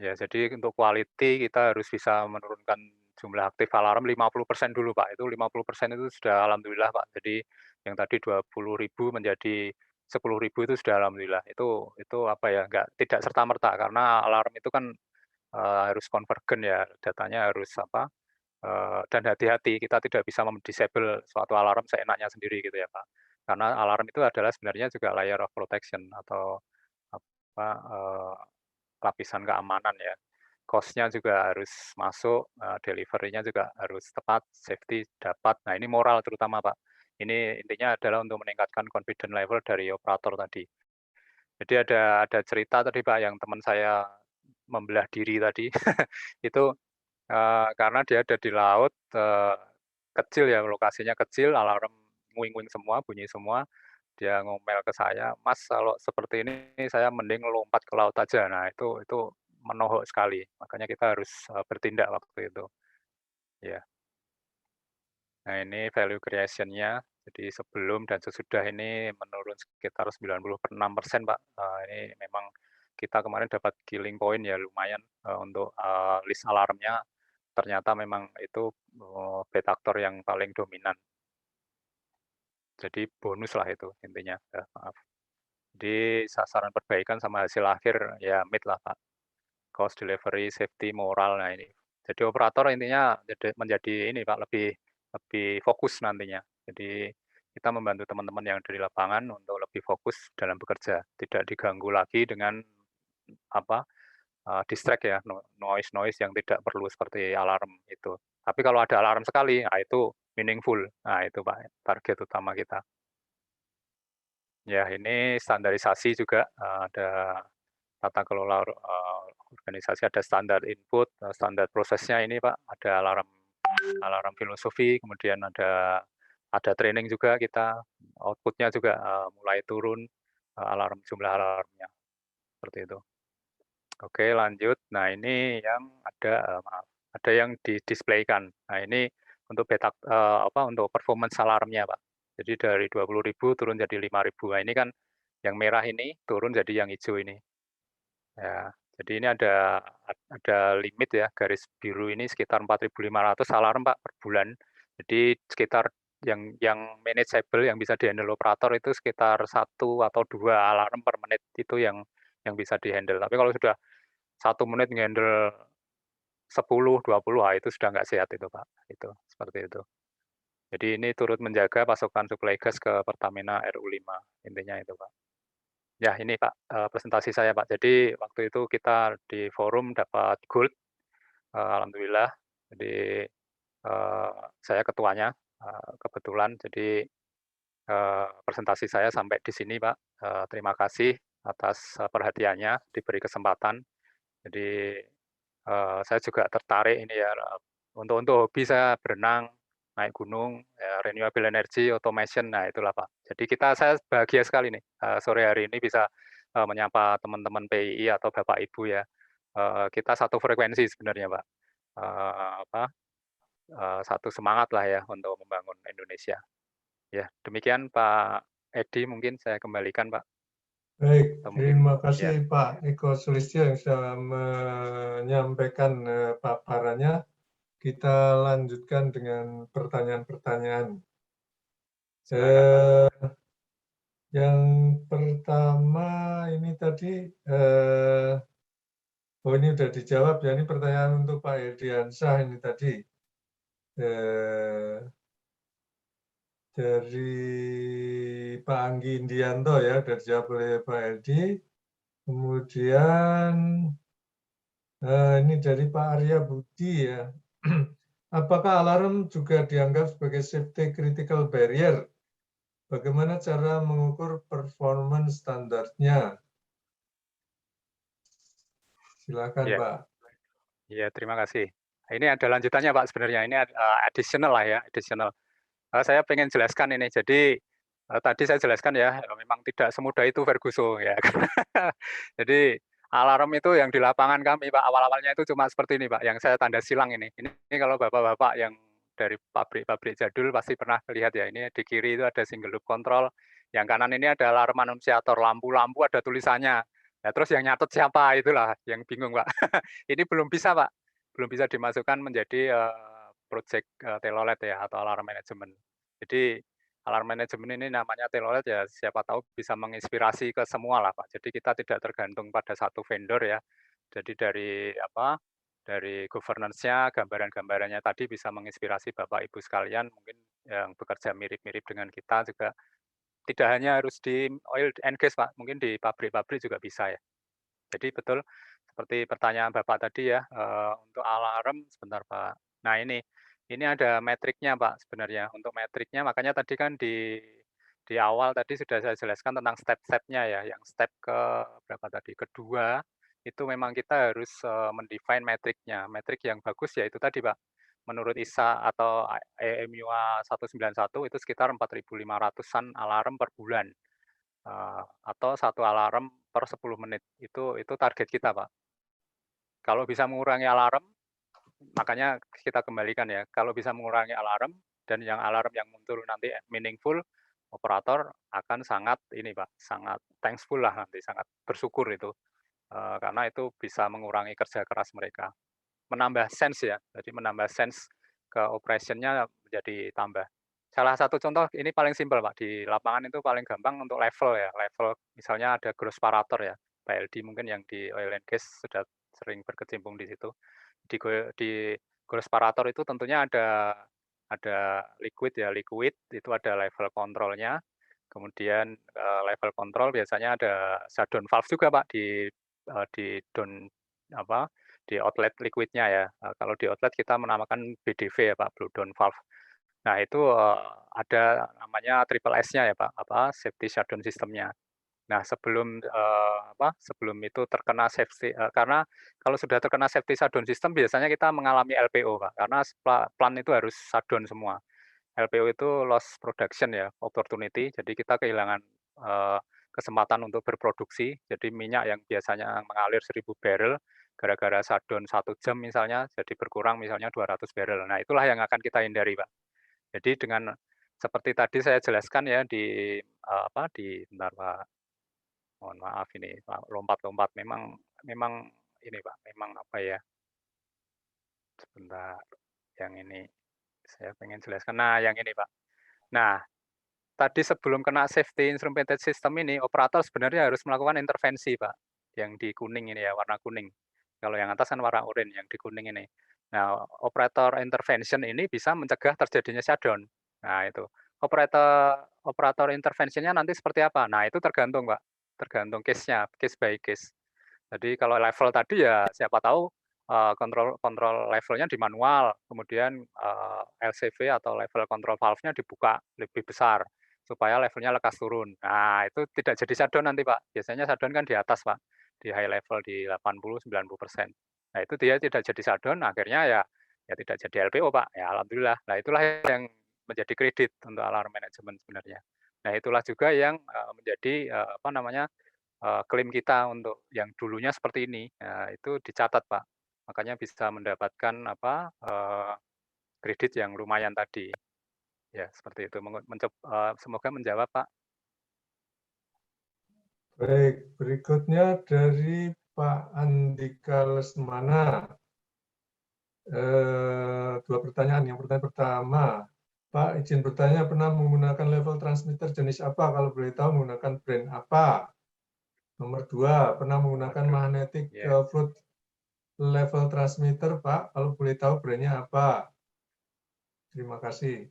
Ya, jadi untuk quality kita harus bisa menurunkan jumlah aktif alarm 50% dulu Pak, itu 50% itu sudah alhamdulillah Pak. Jadi yang tadi 20.000 menjadi 10.000 itu sudah alhamdulillah. Itu tidak serta-merta karena alarm itu kan harus convergen ya, datanya harus dan hati-hati kita tidak bisa mendisable suatu alarm seenaknya sendiri gitu ya Pak. Karena alarm itu adalah sebenarnya juga layer of protection atau lapisan keamanan ya. Cost-nya juga harus masuk, delivery-nya juga harus tepat, safety dapat. Nah ini moral terutama Pak. Ini intinya adalah untuk meningkatkan confidence level dari operator tadi. Jadi ada cerita tadi Pak yang teman saya membelah diri tadi, itu karena dia ada di laut, kecil ya, lokasinya kecil, alarm nguing-nguing semua, bunyi semua, dia ngomel ke saya, "Mas, kalau seperti ini saya mending lompat ke laut aja." Nah, itu menohok sekali, makanya kita harus bertindak waktu itu, ya. Nah, ini value creation-nya, jadi sebelum dan sesudah ini menurun sekitar 96% Pak. Ini memang kita kemarin dapat killing point ya lumayan untuk list alarmnya, ternyata memang itu bad actor yang paling dominan. Jadi bonus lah itu intinya, ya maaf. Jadi sasaran perbaikan sama hasil akhir ya mid lah Pak. Cost delivery, safety, moral, nah ini. Jadi operator intinya menjadi ini Pak, lebih fokus nantinya. Jadi kita membantu teman-teman yang dari lapangan untuk lebih fokus dalam bekerja, tidak diganggu lagi dengan distract ya, noise yang tidak perlu seperti alarm itu. Tapi kalau ada alarm sekali, nah itu meaningful. Nah itu Pak, target utama kita. Ya ini standarisasi juga, ada tata kelola organisasi, ada standar input, standar prosesnya ini Pak, ada alarm filosofi, kemudian ada training juga kita, output-nya juga mulai turun, jumlah alarmnya, seperti itu. Oke lanjut, nah ini yang ada yang di-display-kan. Nah ini untuk untuk performance alarmnya Pak. Jadi dari 20.000 turun jadi 5.000. Nah ini kan yang merah ini turun jadi yang hijau ini. Ya, jadi ini ada limit ya, garis biru ini sekitar 4.500 alarm Pak per bulan. Jadi sekitar yang manageable yang bisa di-handle operator itu sekitar 1 atau 2 alarm per menit itu yang bisa di-handle. Tapi kalau sudah 1 menit nge-handle 10, 20, itu sudah nggak sehat itu Pak, itu seperti itu. Jadi ini turut menjaga pasokan suplai gas ke Pertamina RU5, intinya itu Pak. Ya ini Pak, presentasi saya Pak. Jadi waktu itu kita di forum dapat gold, alhamdulillah. Jadi saya ketuanya kebetulan. Jadi presentasi saya sampai di sini Pak. Terima kasih atas perhatiannya, diberi kesempatan. Jadi saya juga tertarik ini ya, untuk hobi saya berenang, naik gunung, ya renewable energy, automation, nah itulah Pak. Jadi saya bahagia sekali nih, sore hari ini bisa menyapa teman-teman PII atau Bapak Ibu ya. Kita satu frekuensi sebenarnya Pak. Satu semangat lah ya untuk membangun Indonesia. Ya, demikian Pak Edi, mungkin saya kembalikan Pak. Baik, Atau mungkin terima ya. kasih Pak Eko Sulistyo yang sudah menyampaikan paparannya. Kita lanjutkan dengan pertanyaan-pertanyaan. Silakan Pak. Yang pertama ini tadi, oh ini sudah dijawab ya, ini pertanyaan untuk Pak Ediansyah ini tadi. Dari Pak Anggi Indianto ya, sudah dijawab oleh Pak Edi. Kemudian ini dari Pak Arya Budi ya. Apakah alarm juga dianggap sebagai safety critical barrier? Bagaimana cara mengukur performance standarnya? Silakan Ya. Pak. Iya, terima kasih. Ini ada lanjutannya Pak sebenarnya. Ini additional lah ya, additional. Saya pengen jelaskan ini. Jadi tadi saya jelaskan ya, memang tidak semudah itu Ferguson ya. Jadi alarm itu yang di lapangan kami Pak, awal-awalnya itu cuma seperti ini Pak, yang saya tanda silang ini. Ini kalau bapak-bapak yang dari pabrik-pabrik jadul pasti pernah lihat ya. Ini di kiri itu ada single loop control, yang kanan ini ada alarm annunciator, lampu-lampu ada tulisannya. Ya, terus yang nyatet siapa, itulah yang bingung Pak. Ini belum bisa Pak, belum bisa dimasukkan menjadi project telolet ya, atau alarm manajemen. Jadi alarm manajemen ini namanya telolet ya, siapa tahu bisa menginspirasi ke semua lah Pak. Jadi kita tidak tergantung pada satu vendor ya. Jadi dari governance-nya, gambaran-gambarannya tadi bisa menginspirasi Bapak Ibu sekalian mungkin yang bekerja mirip-mirip dengan kita juga. Tidak hanya harus di oil and gas Pak, mungkin di pabrik-pabrik juga bisa ya. Jadi betul seperti pertanyaan Bapak tadi ya, untuk alarm sebentar Pak. Nah ini ada metriknya Pak sebenarnya. Untuk metriknya makanya tadi kan di awal tadi sudah saya jelaskan tentang step-stepnya ya. Yang step ke berapa tadi? Kedua, itu memang kita harus mendefine metriknya. Metrik yang bagus ya itu tadi Pak. Menurut ISA atau EMUA 191 itu sekitar 4.500-an alarm per bulan. Atau satu alarm per 10 menit. Itu target kita, Pak. Kalau bisa mengurangi alarm, makanya kita kembalikan ya, kalau bisa mengurangi alarm dan yang alarm yang muncul nanti meaningful, operator akan sangat ini Pak, sangat thankful lah nanti, sangat bersyukur itu. Karena itu bisa mengurangi kerja keras mereka. Menambah sense ya, jadi menambah sense ke operation-nya menjadi tambah. Salah satu contoh ini paling simpel Pak, di lapangan itu paling gampang untuk level ya, level misalnya ada gross parator ya, Pak Eldi mungkin yang di oil and gas sudah sering berkecimpung di situ. Di gross parator itu tentunya ada liquid ya, liquid itu ada level kontrolnya, kemudian level kontrol biasanya ada shutdown valve juga Pak di down apa di outlet liquidnya ya. Kalau di outlet kita menamakan BDV ya Pak, blow down valve. Nah itu ada namanya triple S-nya ya Pak, safety shutdown system-nya. Nah sebelum itu terkena safety, karena kalau sudah terkena safety shutdown system biasanya kita mengalami LPO Pak, karena plant itu harus shutdown semua. LPO itu loss production ya, opportunity, jadi kita kehilangan kesempatan untuk berproduksi, jadi minyak yang biasanya mengalir 1.000 barrel, gara-gara shutdown 1 jam misalnya, jadi berkurang misalnya 200 barrel. Nah itulah yang akan kita hindari Pak. Jadi dengan seperti tadi saya jelaskan ya bentar Pak, mohon maaf ini Pak, lompat-lompat, memang ini Pak, memang apa ya, sebentar, yang ini saya pengen jelaskan. Nah yang ini Pak. Nah tadi sebelum kena safety instrumented system ini, operator sebenarnya harus melakukan intervensi, Pak. Yang di kuning ini ya, warna kuning. Kalau yang atas kan warna oranye, yang di kuning ini. Nah, operator intervention ini bisa mencegah terjadinya shutdown. Nah, itu. Operator intervention-nya nanti seperti apa? Nah, itu tergantung, Pak. Tergantung case-nya, case by case. Jadi kalau level tadi ya siapa tahu kontrol levelnya di manual, kemudian LCV atau level control valve-nya dibuka lebih besar supaya levelnya lekas turun. Nah, itu tidak jadi shutdown nanti, Pak. Biasanya shutdown kan di atas, Pak, di high level di 80-90%. Nah, itu dia tidak jadi shutdown, akhirnya ya tidak jadi LPO, Pak. Ya alhamdulillah. Nah, itulah yang menjadi kredit untuk alarm manajemen sebenarnya. Nah, itulah juga yang menjadi klaim kita untuk yang dulunya seperti ini, itu dicatat, Pak. Makanya bisa mendapatkan kredit yang lumayan tadi. Ya, seperti itu. Semoga menjawab, Pak. Baik, berikutnya dari Pak Andika Lesmana. Dua pertanyaan. Yang pertama, Pak, izin bertanya, pernah menggunakan level transmitter jenis apa? Kalau boleh tahu menggunakan brand apa? Nomor dua, pernah menggunakan Waduh, magnetic ya. float level transmitter, Pak? Kalau boleh tahu brandnya apa? Terima kasih.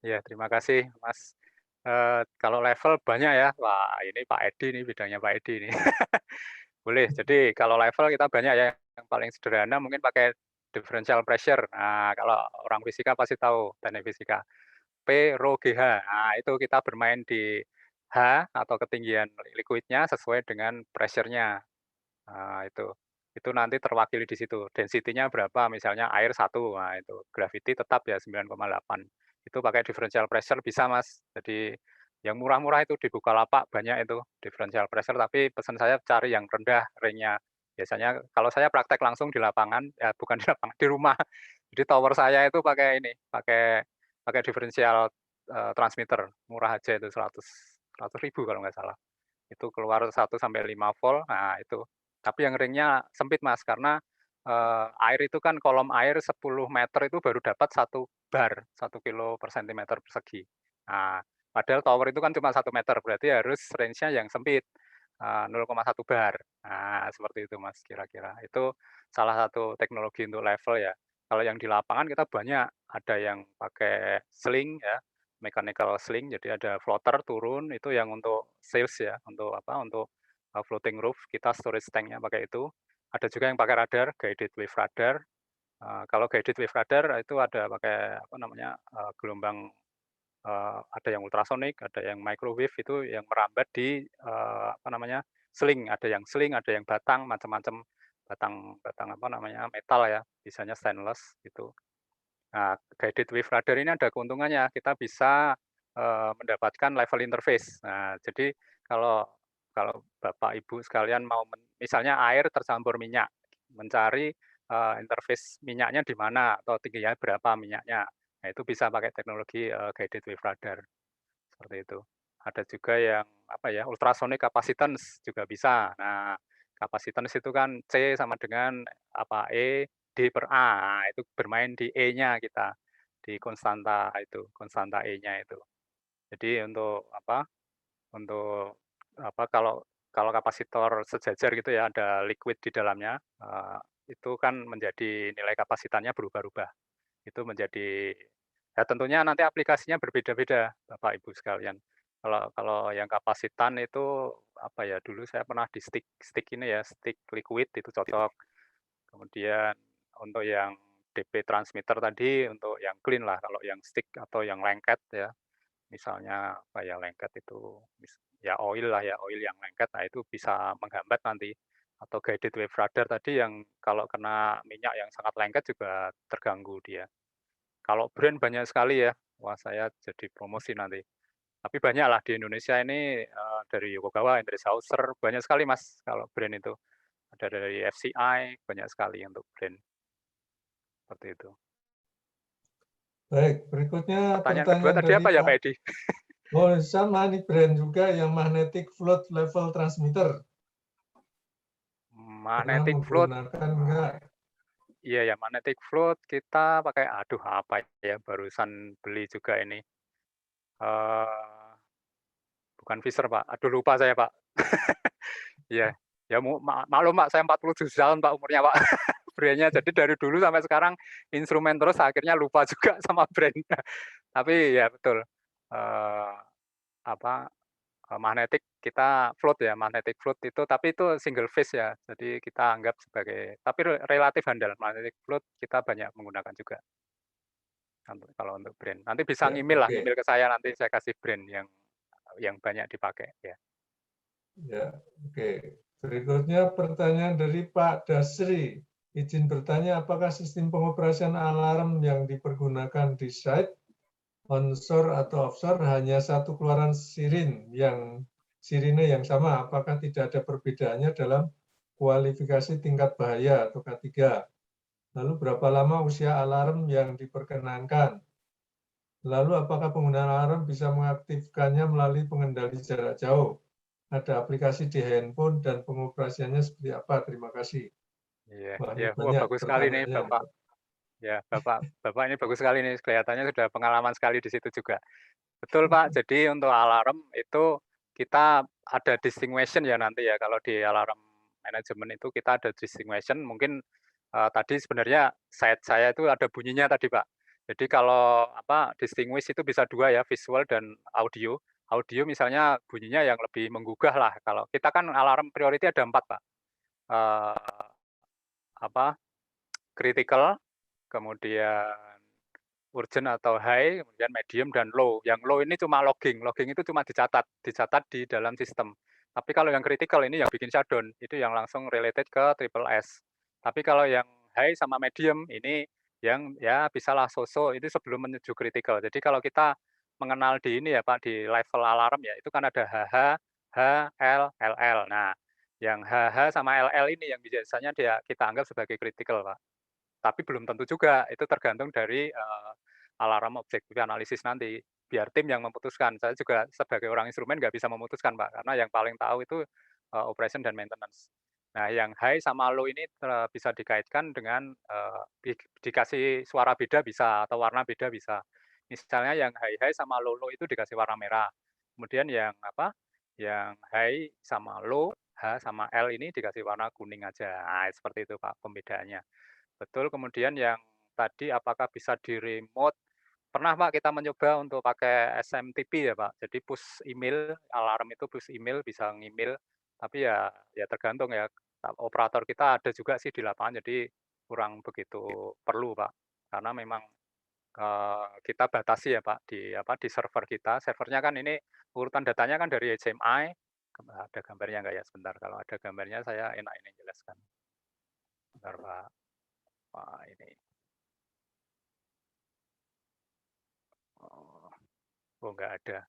Ya, terima kasih, Mas. Kalau level banyak ya. Wah, ini Pak Edi nih, bidangnya Pak Edi nih. Boleh. Jadi kalau level kita banyak ya. Yang paling sederhana mungkin pakai differential pressure. Nah, kalau orang fisika pasti tahu, teknik fisika. P, rho, GH. Nah, itu kita bermain di H atau ketinggian liquidnya sesuai dengan pressure-nya. Nah, itu nanti terwakili di situ. Density-nya berapa, misalnya air 1, nah itu. Gravity tetap ya 9,8. Itu pakai differential pressure bisa, Mas. Jadi yang murah-murah itu di Bukalapak banyak itu differential pressure, tapi pesan saya cari yang rendah ring-nya. Biasanya kalau saya praktek langsung di lapangan, ya bukan di lapangan, di rumah. Jadi tower saya itu pakai ini, pakai differential transmitter, murah aja itu 100.000 kalau nggak salah. Itu keluar 1 sampai 5 volt, nah itu. Tapi yang ringnya sempit, Mas, karena, air itu kan kolom air 10 meter itu baru dapat 1 bar, 1 kilo per sentimeter persegi. Nah, padahal tower itu kan cuma 1 meter, berarti harus range-nya yang sempit, 0,1 bar. Nah, seperti itu, Mas, kira-kira. Itu salah satu teknologi untuk level ya. Kalau yang di lapangan kita banyak, ada yang pakai sling ya, mechanical sling, jadi ada floater turun, itu yang untuk sales ya, untuk apa, untuk floating roof, kita storage tank-nya pakai itu. Ada juga yang pakai radar, guided wave radar. Kalau guided wave radar itu ada pakai apa namanya, gelombang, ada yang ultrasonic, ada yang microwave, itu yang merambat di apa namanya, sling, ada yang batang, macam-macam, batang batang apa namanya, metal ya, biasanya stainless gitu. Nah, guided wave radar ini ada keuntungannya, kita bisa, mendapatkan level interface. Nah, jadi kalau kalau Bapak, Ibu sekalian mau misalnya air tercampur minyak, mencari, interface minyaknya di mana atau tingginya berapa minyaknya. Nah, itu bisa pakai teknologi, guided wave radar, seperti itu. Ada juga yang, apa ya, ultrasonic capacitance juga bisa. Nah, capacitance itu kan C sama dengan, apa, E, D per A, nah, itu bermain di E-nya kita, di konstanta itu, konstanta E-nya itu. Jadi untuk apa, kalau kalau kapasitor sejajar gitu ya, ada liquid di dalamnya, itu kan menjadi nilai kapasitannya berubah-ubah. Itu menjadi ya tentunya nanti aplikasinya berbeda-beda, Bapak Ibu sekalian. Kalau kalau yang kapasitan itu, apa ya, dulu saya pernah di stick stick ini ya, stick liquid itu cocok. Kemudian untuk yang DP transmitter tadi, untuk yang clean lah, kalau yang stick atau yang lengket ya, misalnya apa ya, lengket itu ya oil lah ya, oil yang lengket, nah itu bisa menghambat nanti. Atau guided wave radar tadi yang kalau kena minyak yang sangat lengket juga terganggu dia. Kalau brand banyak sekali ya, wah saya jadi promosi nanti. Tapi banyak lah di Indonesia ini, dari Yokogawa, Endreshauser, banyak sekali Mas kalau brand itu. Ada dari FCI, banyak sekali untuk brand, seperti itu. Baik, berikutnya Pertanyaan kedua pertanyaan tadi dari apa ya Pak Pak. Edi? Oh, sama nih brand juga yang magnetic float level transmitter. Pernah Magnetic float, menggunakan enggak? iya ya, magnetic float kita pakai, aduh apa ya, barusan beli juga ini. Eee, bukan Fisher Pak, aduh lupa saya Pak. Iya, ya maklum Pak, saya 47 tahun Pak umurnya Pak. Brand-nya, jadi dari dulu sampai sekarang instrumen terus akhirnya lupa juga sama brand-nya. Tapi ya betul, eee, apa, magnetic kita float ya, magnetic float itu, tapi itu single phase ya, jadi kita anggap sebagai tapi relatif handal, magnetic float kita banyak menggunakan juga, kalau untuk brand. Nanti bisa Ya, ngemail lah, oke. ngemail ke saya, nanti saya kasih brand yang banyak dipakai, ya. Ya, oke. Berikutnya pertanyaan dari Pak Dasri. Izin bertanya, apakah sistem pengoperasian alarm yang dipergunakan di site, onshore atau offshore, hanya satu keluaran sirine yang sama? Apakah tidak ada perbedaannya dalam kualifikasi tingkat bahaya atau K3? Lalu berapa lama usia alarm yang diperkenankan? Lalu apakah penggunaan alarm bisa mengaktifkannya melalui pengendali jarak jauh? Ada aplikasi di handphone dan pengoperasiannya seperti apa? Terima kasih. Iya, Wah, ini ya, wah banyak bagus sekali nih pertanyaannya. Bapak. Ya, Bapak ini bagus sekali nih, kelihatannya sudah pengalaman sekali di situ juga. Betul Pak, jadi untuk alarm itu kita ada distinction ya nanti ya, kalau di alarm manajemen itu kita ada distinction, mungkin tadi sebenarnya saya itu ada bunyinya tadi Pak. Jadi kalau apa distinguish itu bisa dua ya, visual dan audio. Audio misalnya bunyinya yang lebih menggugah lah. Kalau kita kan alarm priority ada 4 Pak. Eh, apa critical, kemudian urgent atau high, kemudian medium dan low. Yang low ini cuma logging, logging itu cuma dicatat di dalam sistem. Tapi kalau yang critical ini yang bikin shutdown, itu yang langsung related ke triple S. Tapi kalau yang high sama medium ini yang ya bisalah so-so itu sebelum menuju critical. Jadi kalau kita mengenal di ini ya Pak, di level alarm ya, itu kan ada HH, H, L, LL. Nah, yang HH sama LL ini yang biasanya kita anggap sebagai critical Pak. Tapi belum tentu juga, itu tergantung dari alarm objektif analisis nanti. Biar tim yang memutuskan. Saya juga sebagai orang instrumen nggak bisa memutuskan, Pak, karena yang paling tahu itu operation dan maintenance. Nah, yang high sama low ini bisa dikaitkan dengan dikasih suara beda bisa atau warna beda bisa. Misalnya yang high sama low itu dikasih warna merah. Kemudian yang apa? Yang high sama low, H sama L ini dikasih warna kuning aja. Nah, seperti itu Pak pembedaannya. Betul, kemudian yang tadi apakah bisa di-remote, pernah Pak kita mencoba untuk pakai SMTP ya Pak, jadi push email, alarm itu push email, bisa nge-email, tapi ya tergantung ya, operator kita ada juga sih di lapangan, jadi kurang begitu perlu Pak. Karena memang, kita batasi ya Pak, di server kita, servernya kan ini urutan datanya kan dari HMI, ada gambarnya nggak ya? Sebentar, kalau ada gambarnya saya enak ini jelaskan. Sebentar Pak. Wah ini. Oh, oh nggak ada.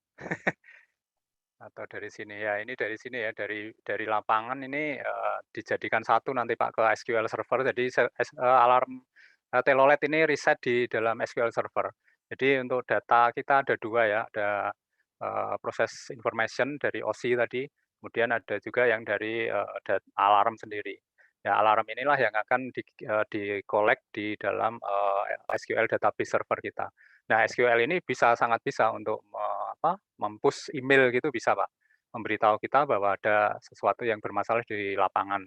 Atau dari sini ya, ini dari sini ya, dari lapangan ini dijadikan satu nanti Pak ke SQL Server. Jadi alarm telolet ini riset di dalam SQL Server. Jadi untuk data kita ada dua ya, ada proses information dari OSI tadi, kemudian ada juga yang dari alarm sendiri. Ya, alarm inilah yang akan di-collect di dalam SQL database server kita. Nah, SQL ini sangat bisa untuk mempush email gitu bisa Pak, memberitahu kita bahwa ada sesuatu yang bermasalah di lapangan.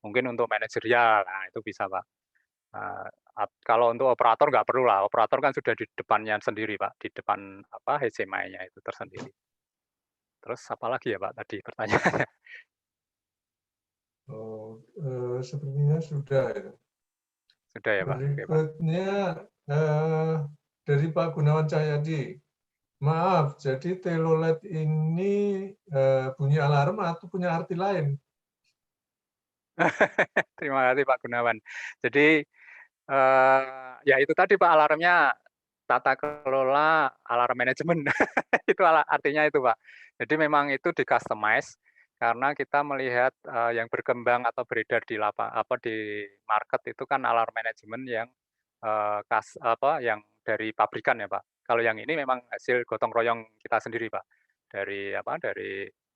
Mungkin untuk manajerial, nah itu bisa Pak. Kalau untuk operator nggak perlu lah, operator kan sudah di depannya sendiri Pak, di depan HCMI-nya itu tersendiri. Terus apa lagi ya Pak tadi pertanyaannya? Oh, sepertinya sudah ya. Sudah ya Pak? Oke Pak. Berikutnya dari Pak Gunawan Cahyadi. Maaf, jadi telolet ini bunyi alarm atau punya arti lain? Terima kasih Pak Gunawan. Jadi ya itu tadi Pak alarmnya tata kelola alarm manajemen. Itu artinya itu Pak. Jadi memang itu di-customize karena kita melihat yang berkembang atau beredar di market itu kan alarm manajemen yang yang dari pabrikan ya Pak. Kalau yang ini memang hasil gotong royong kita sendiri Pak. Dari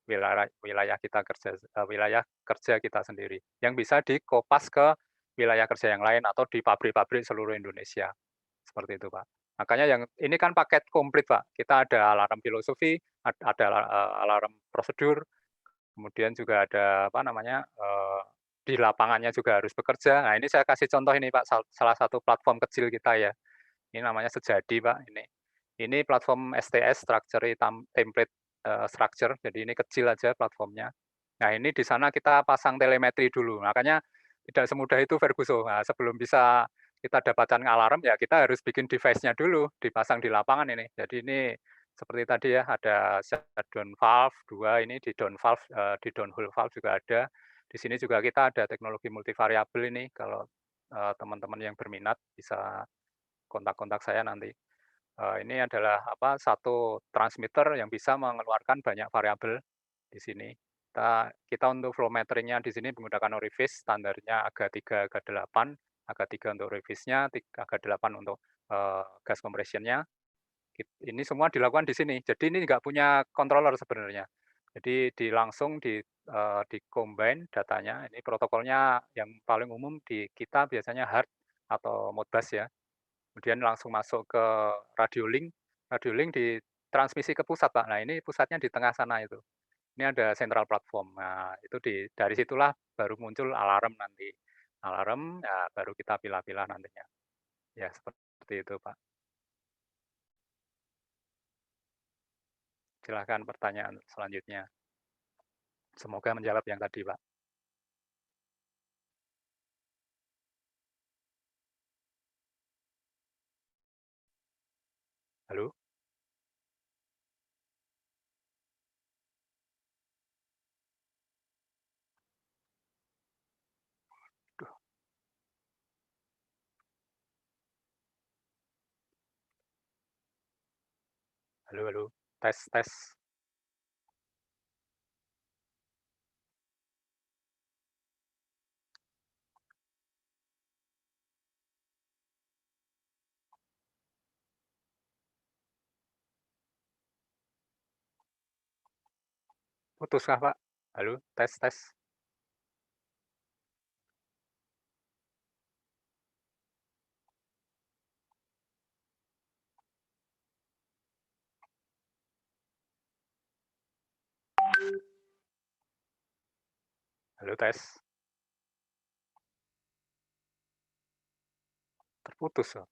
wilayah wilayah kerja kita sendiri yang bisa dikopas ke wilayah kerja yang lain atau di pabrik-pabrik seluruh Indonesia. Seperti itu, Pak. Makanya yang ini kan paket komplit, Pak. Kita ada alarm filosofi, ada alarm prosedur, kemudian juga ada di lapangannya juga harus bekerja. Nah, ini saya kasih contoh ini, Pak, salah satu platform kecil kita ya. Ini namanya Sejadi, Pak, ini. Ini platform STS, template structure, jadi ini kecil aja platformnya. Nah, ini di sana kita pasang telemetri dulu, makanya tidak semudah itu Ferguson. Nah, sebelum bisa kita dapatkan alarm, ya kita harus bikin device-nya dulu, dipasang di lapangan ini. Jadi ini seperti tadi ya, ada shutdown valve, 2 ini di down valve, di downhole valve juga ada. Di sini juga kita ada teknologi multivariabel ini, kalau teman-teman yang berminat bisa kontak-kontak saya nanti. Ini adalah satu transmitter yang bisa mengeluarkan banyak variabel di sini. Kita untuk flow metering-nya di sini menggunakan Orifice, standarnya AGA 3, AGA 8, AGA 3 untuk Orifice-nya, AGA 8 untuk gas compression-nya. Ini semua dilakukan di sini. Jadi ini nggak punya controller sebenarnya. Jadi langsung di combine datanya. Ini protokolnya yang paling umum di kita biasanya hard atau Modbus ya. Kemudian langsung masuk ke radio link ditransmisi ke pusat, Pak. Nah, ini pusatnya di tengah sana itu. Ini ada central platform. Nah, itu dari situlah baru muncul alarm nanti. Alarm, ya baru kita pilah-pilah nantinya. Ya, seperti itu, Pak. Silahkan pertanyaan selanjutnya. Semoga menjawab yang tadi, Pak. Halo? Duh. Halo, halo. Tes, tes. Putus kah, Pak? Halo, tes, tes. Halo, tes. Terputus. Oh.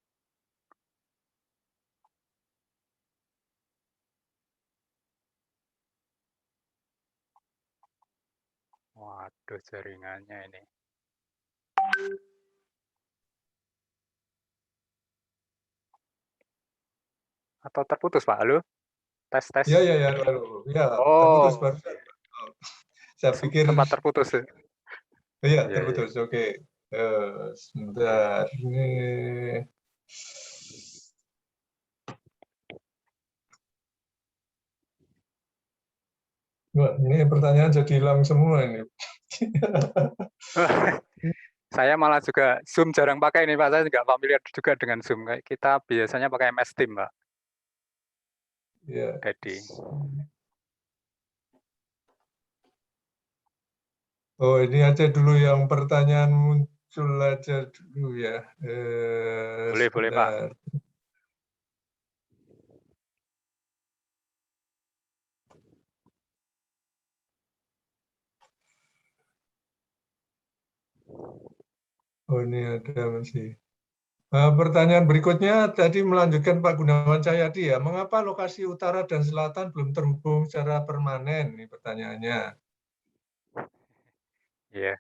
Waduh, jaringannya ini. Atau terputus, Pak? Halo? Tes, tes. Ya, ya, ya, halo. Ya, terputus Oh, barusan. Saya pikir, sempat terputus. Ya, iya, iya, iya. terputus. Oke. Sebentar. Ini wah, ini pertanyaan jadi hilang semua ini. Saya malah juga Zoom jarang pakai nih, Pak. Saya nggak familiar juga dengan Zoom. Kayak kita biasanya pakai MS Team, Pak. Ya. Edi. Oh, ini aja dulu yang pertanyaan muncul aja dulu ya. Boleh, boleh, Pak. Sebentar. Oh, ini ada masih. Pertanyaan berikutnya tadi melanjutkan Pak Gunawan Cahyadi ya. Mengapa lokasi utara dan selatan belum terhubung secara permanen? Ini pertanyaannya. Iya.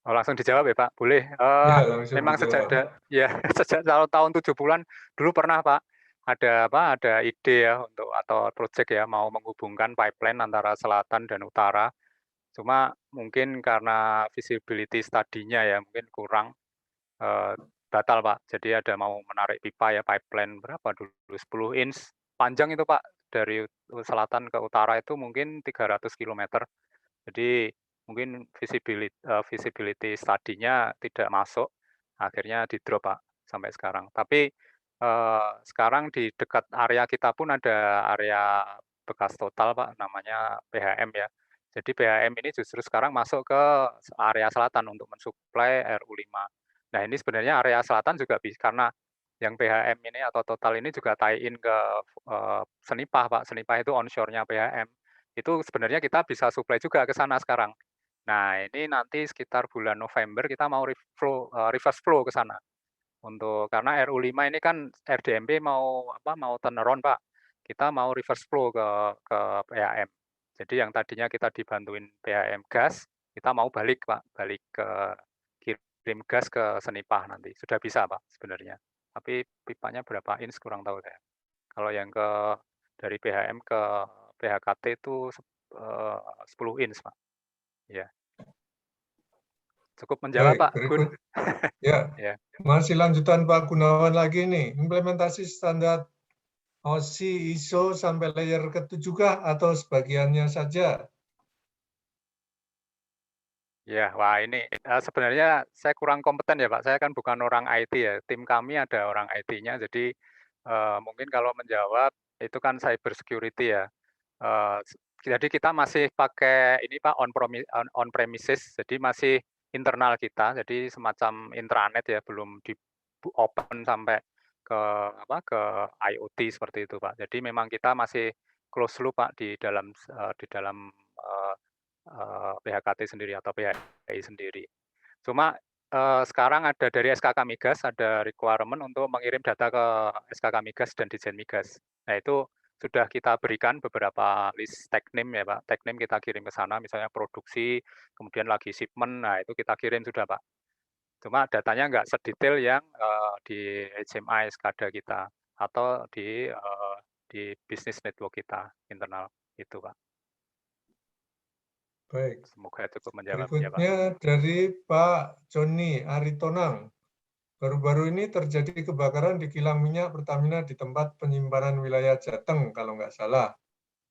Oh, langsung dijawab ya, Pak? Boleh. Ya, langsung Memang sejak dijawab. ya sejak tahun 70-an dulu pernah, Pak, ada ide ya atau proyek ya mau menghubungkan pipeline antara selatan dan utara. Cuma mungkin karena visibility study-nya ya mungkin kurang, batal, Pak. Jadi ada mau menarik pipa ya, pipeline berapa dulu, 10 inch panjang itu, Pak, dari selatan ke utara itu mungkin 300 kilometer. Jadi mungkin visibility study-nya tidak masuk, akhirnya di-drop, Pak, sampai sekarang. Tapi, sekarang di dekat area kita pun ada area bekas total, Pak, namanya PHM ya. Jadi PHM ini justru sekarang masuk ke area selatan untuk mensuplai RU5. Nah, ini sebenarnya area selatan juga karena yang PHM ini atau total ini juga tie-in ke Senipah, Pak. Senipah itu onshore-nya PHM. Itu sebenarnya kita bisa supply juga ke sana sekarang. Nah, ini nanti sekitar bulan November kita mau reverse flow ke sana. Karena RU5 ini kan RDMP mau turnaround, Pak. Kita mau reverse flow ke PHM. Jadi yang tadinya kita dibantuin PHM gas, kita mau balik, Pak, balik ke kirim gas ke Senipah nanti. Sudah bisa, Pak, sebenarnya. Tapi pipanya berapa inch kurang tahu saya. Kalau yang dari PHM ke PHKT itu 10 inch, Pak. Ya. Cukup menjawab, Baik, Pak Gun. berikut. Ya, Ya. masih lanjutan Pak Gunawan lagi nih. Implementasi standar OSI ISO sampai layer ke-7 kah atau sebagiannya saja? Ya, wah ini sebenarnya saya kurang kompeten ya, Pak. Saya kan bukan orang IT ya. Tim kami ada orang IT-nya, jadi Mungkin kalau menjawab itu kan cyber security ya. Jadi kita masih pakai ini Pak on premises, jadi masih internal kita, jadi semacam intranet ya, belum open sampai ke apa, ke IoT seperti itu Pak. Jadi memang kita masih close loop Pak di dalam, PHKT sendiri atau PHI sendiri. Cuma, sekarang ada dari SKK Migas ada requirement untuk mengirim data ke SKK Migas dan Ditjen Migas. Nah itu sudah kita berikan beberapa list tag name ya Pak, tag name kita kirim ke sana misalnya produksi, kemudian lagi shipment, nah itu kita kirim sudah Pak. Cuma datanya nggak sedetail yang, di HMI SCADA kita atau di bisnis network kita internal, itu Pak. Baik. Semoga cukup menjawab ya Pak. Berikutnya dari Pak Joni Aritonang. Baru-baru ini terjadi kebakaran di kilang minyak Pertamina di tempat penyimpanan wilayah Jateng, kalau nggak salah.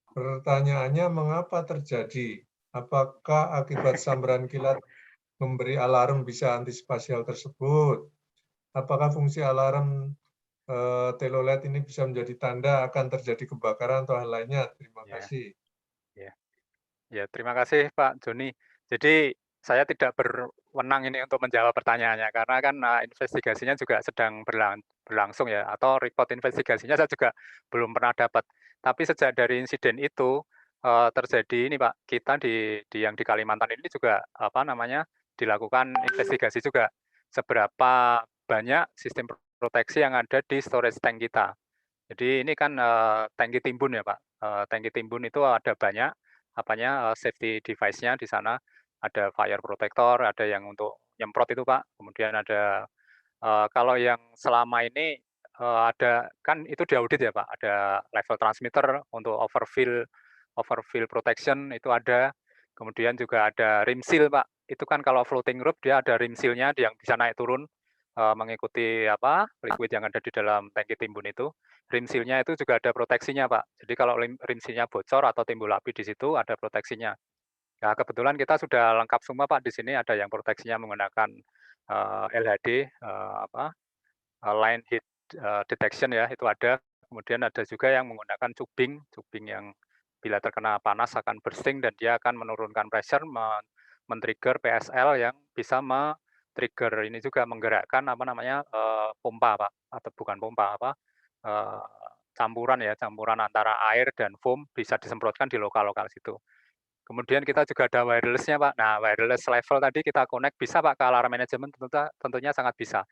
Pertanyaannya, mengapa terjadi? Apakah akibat sambaran kilat memberi alarm bisa antisipasi hal tersebut? Apakah fungsi alarm telolet ini bisa menjadi tanda akan terjadi kebakaran atau hal lainnya? Terima Ya. kasih. Ya, terima kasih Pak Joni. Jadi saya tidak berwenang ini untuk menjawab pertanyaannya karena kan investigasinya juga sedang berlangsung ya, atau report investigasinya saya juga belum pernah dapat. Tapi sejak dari insiden itu terjadi ini Pak, kita di yang di Kalimantan ini juga apa namanya dilakukan investigasi juga seberapa banyak sistem proteksi yang ada di storage tank kita. Jadi ini kan tangki timbun ya Pak. Tangki timbun itu ada banyak safety device-nya di sana, ada fire protector, ada yang untuk nyemprot itu Pak, kemudian ada, kalau yang selama ini, ada kan itu diaudit ya Pak, ada level transmitter untuk overfill protection itu ada, kemudian juga ada rim seal Pak, itu kan kalau floating rope dia ada rim seal-nya yang bisa naik turun, mengikuti liquid yang ada di dalam tangki timbun itu. Rim seal-nya itu juga ada proteksinya Pak, jadi kalau rim seal-nya bocor atau timbul api di situ ada proteksinya. Nah, kebetulan kita sudah lengkap semua Pak, di sini ada yang proteksinya menggunakan, LHD, line heat, detection ya, itu ada. Kemudian ada juga yang menggunakan cubing yang bila terkena panas akan bursting dan dia akan menurunkan pressure, men-trigger PSL yang bisa trigger ini juga menggerakkan pompa Pak, atau bukan pompa, eee, campuran antara air dan foam bisa disemprotkan di lokal-lokal situ. Kemudian kita juga ada wireless-nya Pak. Nah, wireless level tadi kita connect bisa Pak ke alarm manajemen tentunya sangat bisa.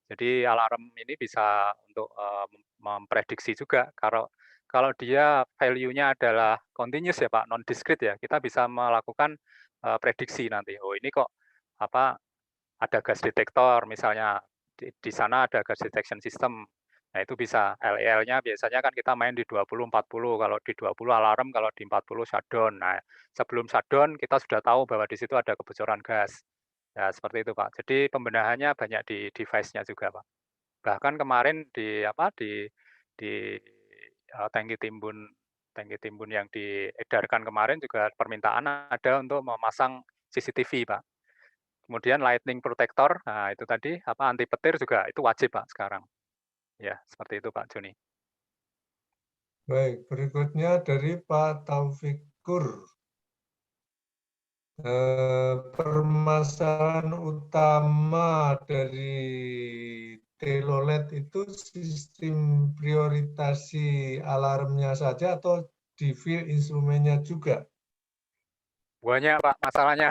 Jadi alarm ini bisa untuk, memprediksi juga kalau kalau dia value-nya adalah continuous ya Pak, non discrete ya, kita bisa melakukan, prediksi nanti, "Oh ini kok apa, ada gas detektor misalnya, di sana ada gas detection system." Nah itu bisa, LEL-nya biasanya kan kita main di 20, 40, kalau di 20 alarm, kalau di 40 shutdown. Nah, sebelum shutdown kita sudah tahu bahwa di situ ada kebocoran gas. Ya seperti itu Pak. Jadi pembenahannya banyak di device-nya juga Pak. Bahkan kemarin di tangki timbun yang diedarkan kemarin juga permintaan ada untuk memasang CCTV, Pak. Kemudian lightning protector, nah itu tadi anti petir juga itu wajib, Pak, sekarang. Ya, seperti itu, Pak Joni. Baik, berikutnya dari Pak Taufikur. Permasalahan utama dari telolet itu sistem prioritasi alarmnya saja atau di field instrumennya juga? Banyak, Pak, masalahnya.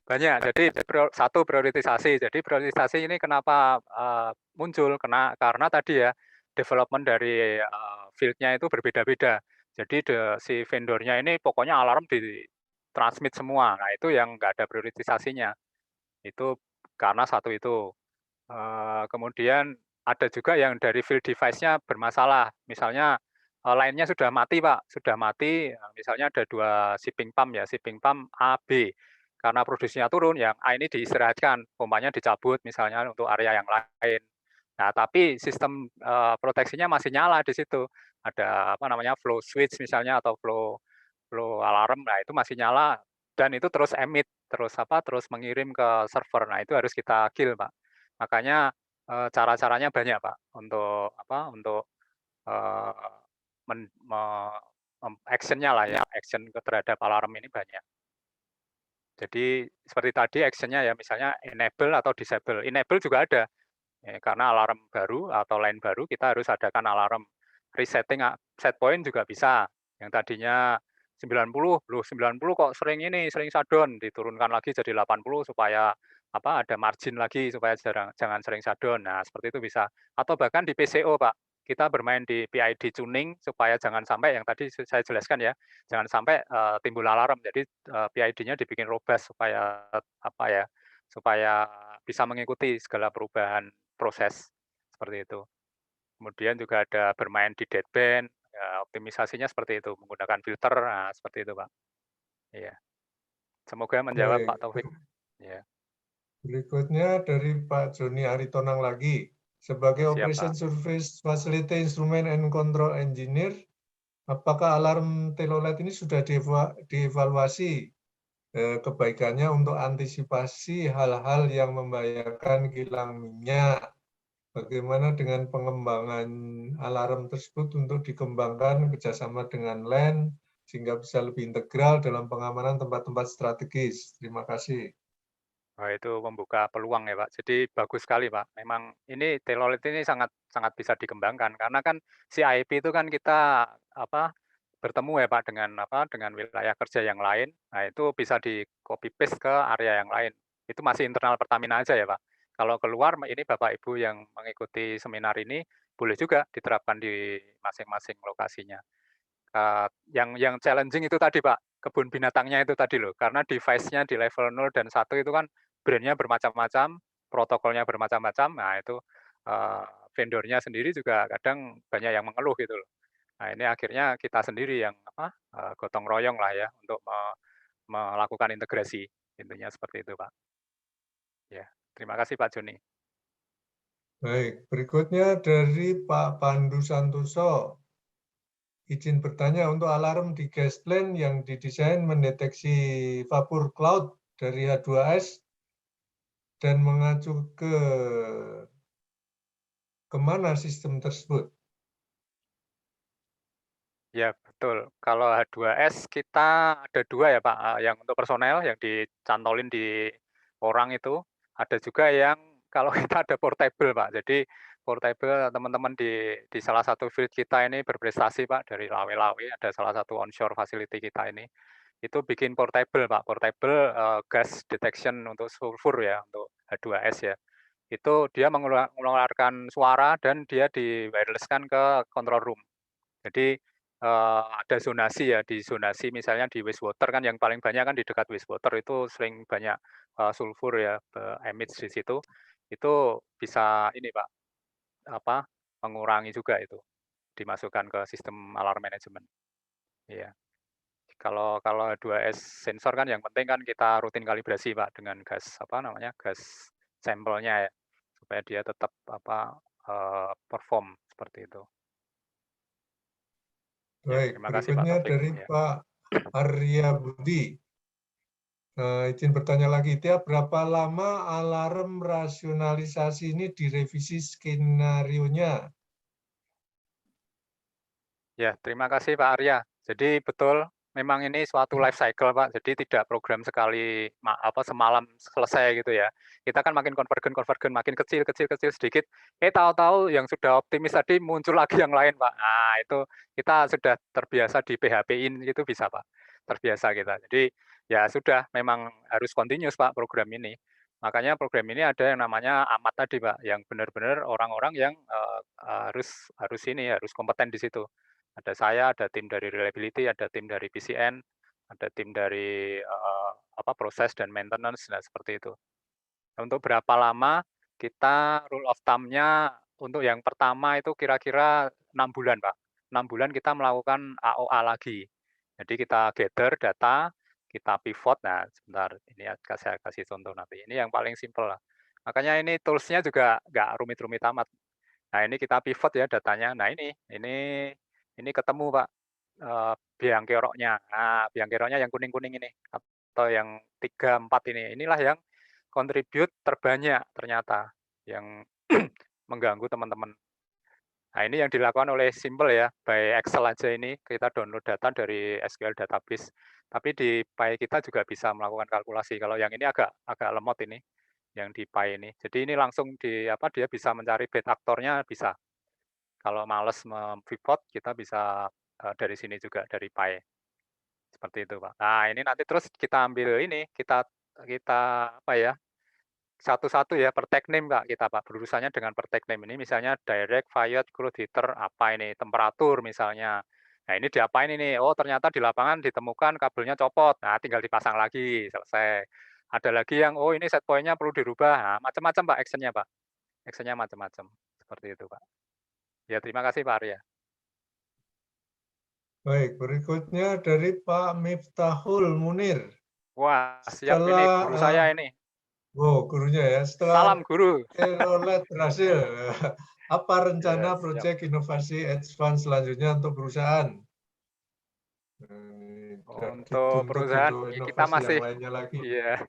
Banyak. Jadi satu priorisasi. Jadi priorisasi ini kenapa muncul? Karena tadi ya development dari field-nya itu berbeda-beda. Jadi si vendornya ini pokoknya alarm di-transmit semua. Nah itu yang nggak ada prioritisasinya. Itu karena satu itu. Kemudian ada juga yang dari field device-nya bermasalah. Misalnya line-nya sudah mati Pak, sudah mati, misalnya ada 2 shipping pump ya, shipping pump A, B. Karena produksinya turun, yang A ini diistirahatkan, pompanya dicabut misalnya untuk area yang lain. Nah, tapi sistem proteksinya masih nyala di situ. Ada flow switch misalnya atau flow flow alarm, nah itu masih nyala dan itu terus emit, terus mengirim ke server. Nah, itu harus kita kill, Pak. Makanya cara-caranya banyak, Pak, untuk apa, untuk, eee, men me action-nya lah ya, action terhadap alarm ini banyak. Jadi seperti tadi action-nya ya misalnya enable atau disable. Enable juga ada, karena alarm baru atau line baru kita harus adakan alarm resetting set point juga bisa. Yang tadinya 90, loh 90 kok sering shutdown, diturunkan lagi jadi 80 supaya apa, ada margin lagi supaya jangan sering shutdown. Nah, seperti itu bisa. Atau bahkan di PCO, Pak, kita bermain di PID tuning supaya jangan sampai yang tadi saya jelaskan ya, jangan sampai, timbul alarm. Jadi, PID-nya dibikin robust supaya apa ya, supaya bisa mengikuti segala perubahan proses, seperti itu. Kemudian juga ada bermain di deadband, ya optimisasinya seperti itu, menggunakan filter, nah seperti itu, Pak. Iya. Semoga menjawab, Pak Baik, Taufik. Iya. berikutnya dari Pak Joni Aritonang lagi. Sebagai Siap, Operation Pak. Service Facility Instrument and Control Engineer, apakah alarm telolet ini sudah dievaluasi kebaikannya untuk antisipasi hal-hal yang membahayakan kilang minyak? Bagaimana dengan pengembangan alarm tersebut untuk dikembangkan kerjasama dengan LAN sehingga bisa lebih integral dalam pengamanan tempat-tempat strategis? Terima kasih. Wah, itu membuka peluang ya, Pak. Jadi bagus sekali, Pak. Memang ini telolet ini sangat sangat bisa dikembangkan karena kan si IP itu kan kita apa, bertemu ya, Pak, dengan apa, dengan wilayah kerja yang lain. Nah, itu bisa di copy paste ke area yang lain. Itu masih internal Pertamina aja ya, Pak. Kalau keluar ini Bapak Ibu yang mengikuti seminar ini boleh juga diterapkan di masing-masing lokasinya. Yang challenging itu tadi, Pak, kebun binatangnya itu tadi loh, karena device-nya di level 0 dan 1 itu kan brand-nya bermacam-macam, protokolnya bermacam-macam. Nah, itu, vendornya sendiri juga kadang banyak yang mengeluh gitu loh. Nah, ini akhirnya kita sendiri yang apa, gotong royong lah ya untuk melakukan integrasi, intinya seperti itu, Pak. Ya, terima kasih Pak Joni. Baik, berikutnya dari Pak Pandu Santoso. Izin bertanya, untuk alarm di gas plant yang didesain mendeteksi vapor cloud dari H2S dan mengacu kemana sistem tersebut? Ya, betul. Kalau H2S kita ada 2 ya, Pak, yang untuk personel yang dicantolin di orang itu, ada juga yang kalau kita ada portable, Pak. Jadi portable teman-teman di salah satu field kita ini berprestasi, Pak, dari Lawe-Lawe, ada salah satu onshore facility kita ini, itu bikin portable, Pak, portable, gas detection untuk sulfur ya, untuk H2S ya. Itu dia mengeluarkan suara dan dia di-wireless-kan ke control room. Jadi, ada zonasi ya, di zonasi misalnya di wastewater kan yang paling banyak kan di dekat wastewater itu sering banyak, sulfur ya, emit di situ. Itu bisa ini Pak, apa, mengurangi juga itu, dimasukkan ke sistem alarm management. Iya. Kalau kalau H2S sensor kan yang penting kan kita rutin kalibrasi Pak dengan gas, apa namanya, gas sampelnya ya, supaya dia tetap apa, perform, seperti itu. Ya, Baik, terima kasih Pak berikutnya Taufik, dari ya. Pak Arya Budi. Izin bertanya lagi, tiap berapa lama alarm rasionalisasi ini direvisi skenario-nya? Ya, terima kasih Pak Arya. Jadi betul, memang ini suatu life cycle Pak, jadi tidak program sekali semalam selesai gitu ya. Kita kan makin konvergen makin kecil kecil kecil sedikit, tahu-tahu yang sudah optimis tadi muncul lagi yang lain Pak. Nah, itu kita sudah terbiasa di PHP-in itu bisa Pak, terbiasa kita. Jadi ya sudah, memang harus continuous Pak program ini. Makanya program ini ada yang namanya AMAT tadi Pak, yang benar-benar orang-orang yang, harus harus ini, harus kompeten di situ. Ada saya, ada tim dari reliability, ada tim dari PCN, ada tim dari, proses dan maintenance, nah seperti itu. Untuk berapa lama, kita rule of thumb-nya untuk yang pertama itu kira-kira 6 bulan, Pak. 6 bulan kita melakukan AOA lagi. Jadi kita gather data, kita pivot, nah sebentar, ini saya kasih contoh nanti. Ini yang paling simpel lah. Makanya ini tools-nya juga nggak rumit-rumit amat. Nah, ini kita pivot ya datanya. Nah, ini ketemu Pak, biang keroknya. Nah, biang keroknya yang kuning-kuning ini, atau yang 3, 4 ini. Inilah yang contribute terbanyak ternyata, yang mengganggu teman-teman. Nah, ini yang dilakukan oleh simple ya, by Excel aja ini, kita download data dari SQL database. Tapi di Py kita juga bisa melakukan kalkulasi. Kalau yang ini agak lemot ini, yang di Py ini. Jadi ini langsung dia bisa mencari bad aktornya bisa. Kalau males pivot, kita bisa dari sini juga, dari Py. Seperti itu, Pak. Nah, ini nanti terus kita ambil ini, kita apa ya, satu-satu ya per tag name Kak, kita Pak, berurusannya dengan per tag name ini misalnya direct, fired, crude heater, apa ini, temperatur misalnya. Nah ini diapain ini, oh ternyata di lapangan ditemukan kabelnya copot, nah tinggal dipasang lagi, selesai. Ada lagi yang, oh ini set point-nya perlu dirubah, nah macam-macam Pak action-nya Pak. Action-nya macam-macam, seperti itu Pak. Ya terima kasih Pak Arya. Baik, berikutnya dari Pak Miftahul Munir. Wah siap ini guru saya ini. Oh, gurunya ya. Salam Setelah guru. Telolet berhasil, apa rencana Yes, proyek inovasi advance selanjutnya untuk perusahaan? Untuk Dituntut perusahaan untuk kita inovasi yang masih, lainnya lagi. iya,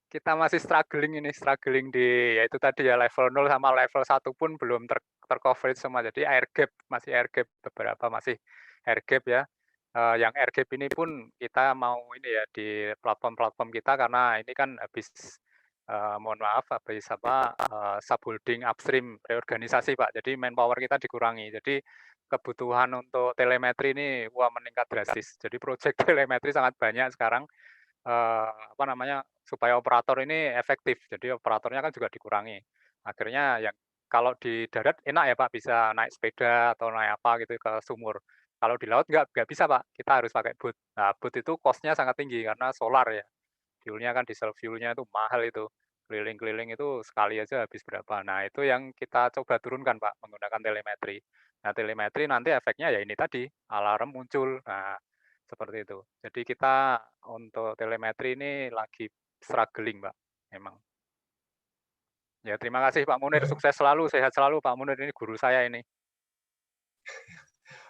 kita masih struggling di yaitu tadi ya level 0 sama level 1 pun belum tercoverage semua. Jadi air gap, masih air gap beberapa masih air gap ya. Yang air gap ini pun kita mau ini ya di platform-platform kita karena ini kan habis mohon maaf habis subholding upstream reorganisasi Pak. Jadi manpower kita dikurangi. Jadi kebutuhan untuk telemetri ini wah meningkat drastis. Jadi proyek telemetri sangat banyak sekarang. Apa namanya, supaya operator ini efektif. Jadi operatornya kan juga dikurangi. Akhirnya yang kalau di darat enak ya Pak, bisa naik sepeda atau naik apa gitu ke sumur. Kalau di laut nggak bisa Pak, kita harus pakai boot. Nah, boot itu cost-nya sangat tinggi karena solar ya. Fuel-nya kan diesel fuel-nya itu mahal itu. Keliling-keliling itu sekali aja habis berapa. Nah, itu yang kita coba turunkan Pak, menggunakan telemetri. Nah, telemetri nanti efeknya ya ini tadi, alarm muncul. Nah, seperti itu. Jadi kita untuk telemetri ini lagi struggling, Pak, memang. Ya terima kasih Pak Munir, Baik, sukses selalu, sehat selalu Pak Munir, ini guru saya ini.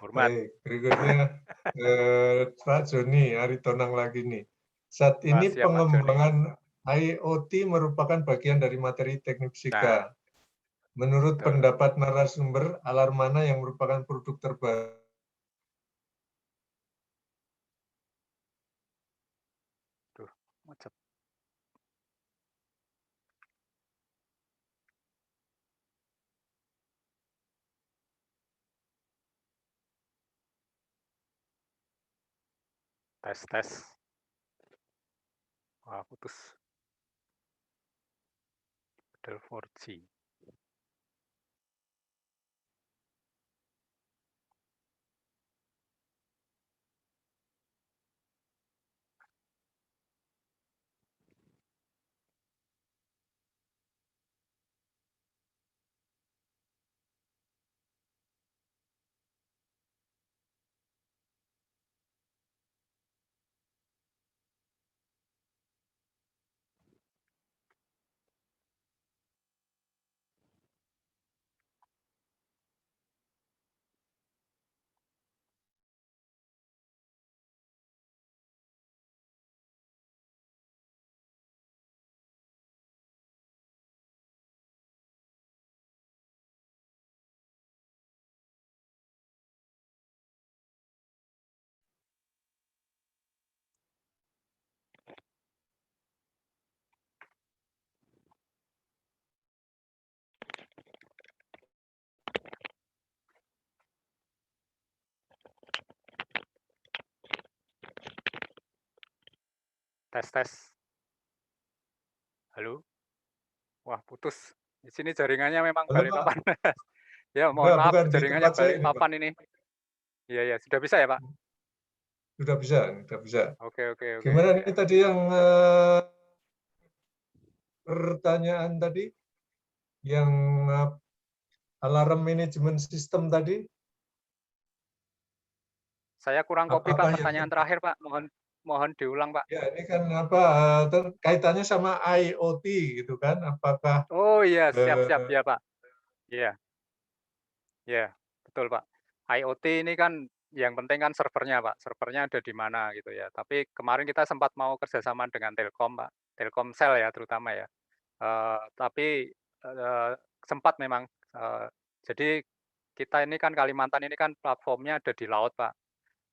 Hormat. baik. Berikutnya Pak Joni Aritonang lagi nih. Saat Wah, ini siap Pak Joni. pengembangan IoT merupakan bagian dari materi teknik Nah, fisika. Menurut betul. pendapat narasumber, alarm mana yang merupakan produk terbaru? Duh, macet. Tes. Wah, putus. Del 4G. Tes. Halo? Wah, putus. Di sini jaringannya memang Halo Pak, Balikpapan. Ya, mohon enggak, maaf, bukan di jaringannya tempat saya ini Pak. Balikpapan ini. Iya, sudah bisa ya Pak? Sudah bisa. Oke. Gimana Ya. nih tadi yang pertanyaan tadi, yang alarm manajemen sistem tadi? Saya kurang copy Pak, Apakah yang pertanyaan terakhir Pak, mohon diulang Pak. ya ini kan apa kaitannya sama IoT gitu kan? Apakah Oh iya, siap eh, ya Pak. Iya. Iya, betul Pak. IoT ini kan yang penting kan servernya Pak, servernya ada di mana gitu ya. Tapi kemarin kita sempat mau kerjasama dengan Telkom Pak, Telkomsel ya terutama ya. Tapi sempat memang Jadi kita ini kan Kalimantan ini kan platformnya ada di laut, Pak.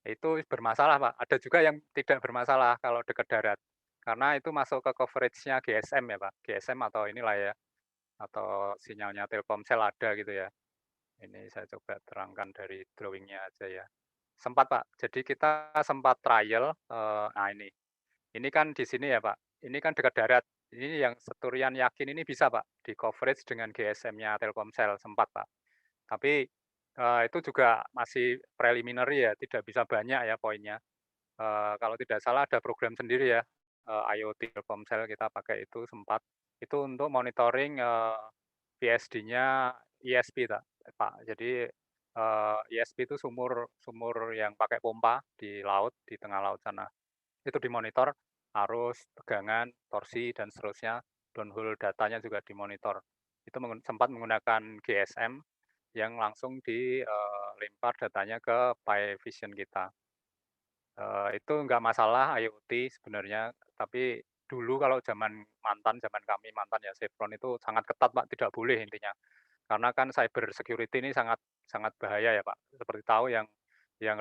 Itu bermasalah, Pak. Ada juga yang tidak bermasalah kalau dekat darat. Karena itu masuk ke coverage-nya GSM ya, Pak. GSM atau inilah ya, atau sinyalnya Telkomsel ada gitu ya. Ini saya coba terangkan dari drawing-nya aja ya. Sempat, Pak. Jadi kita sempat trial, nah ini kan di sini ya, Pak. Ini kan dekat darat. Ini yang Seturian yakin ini bisa, Pak, di-coverage dengan GSM-nya Telkomsel, sempat, Pak. Tapi, itu juga masih preliminary ya, tidak bisa banyak ya poinnya. Kalau tidak salah ada program sendiri ya, IoT Telkomsel kita pakai itu sempat. Itu untuk monitoring, VSD-nya ISP, Pak. Jadi, ISP itu sumur sumur yang pakai pompa di laut, di tengah laut sana. Itu dimonitor arus, tegangan, torsi, dan seterusnya, downhole datanya juga dimonitor. Itu sempat menggunakan GSM yang langsung dilempar datanya ke Pi Vision kita. Itu nggak masalah IoT sebenarnya, tapi dulu kalau zaman kami mantan ya Chevron itu sangat ketat, Pak, tidak boleh intinya. Karena kan cyber security ini sangat sangat bahaya ya, Pak. Seperti tahu yang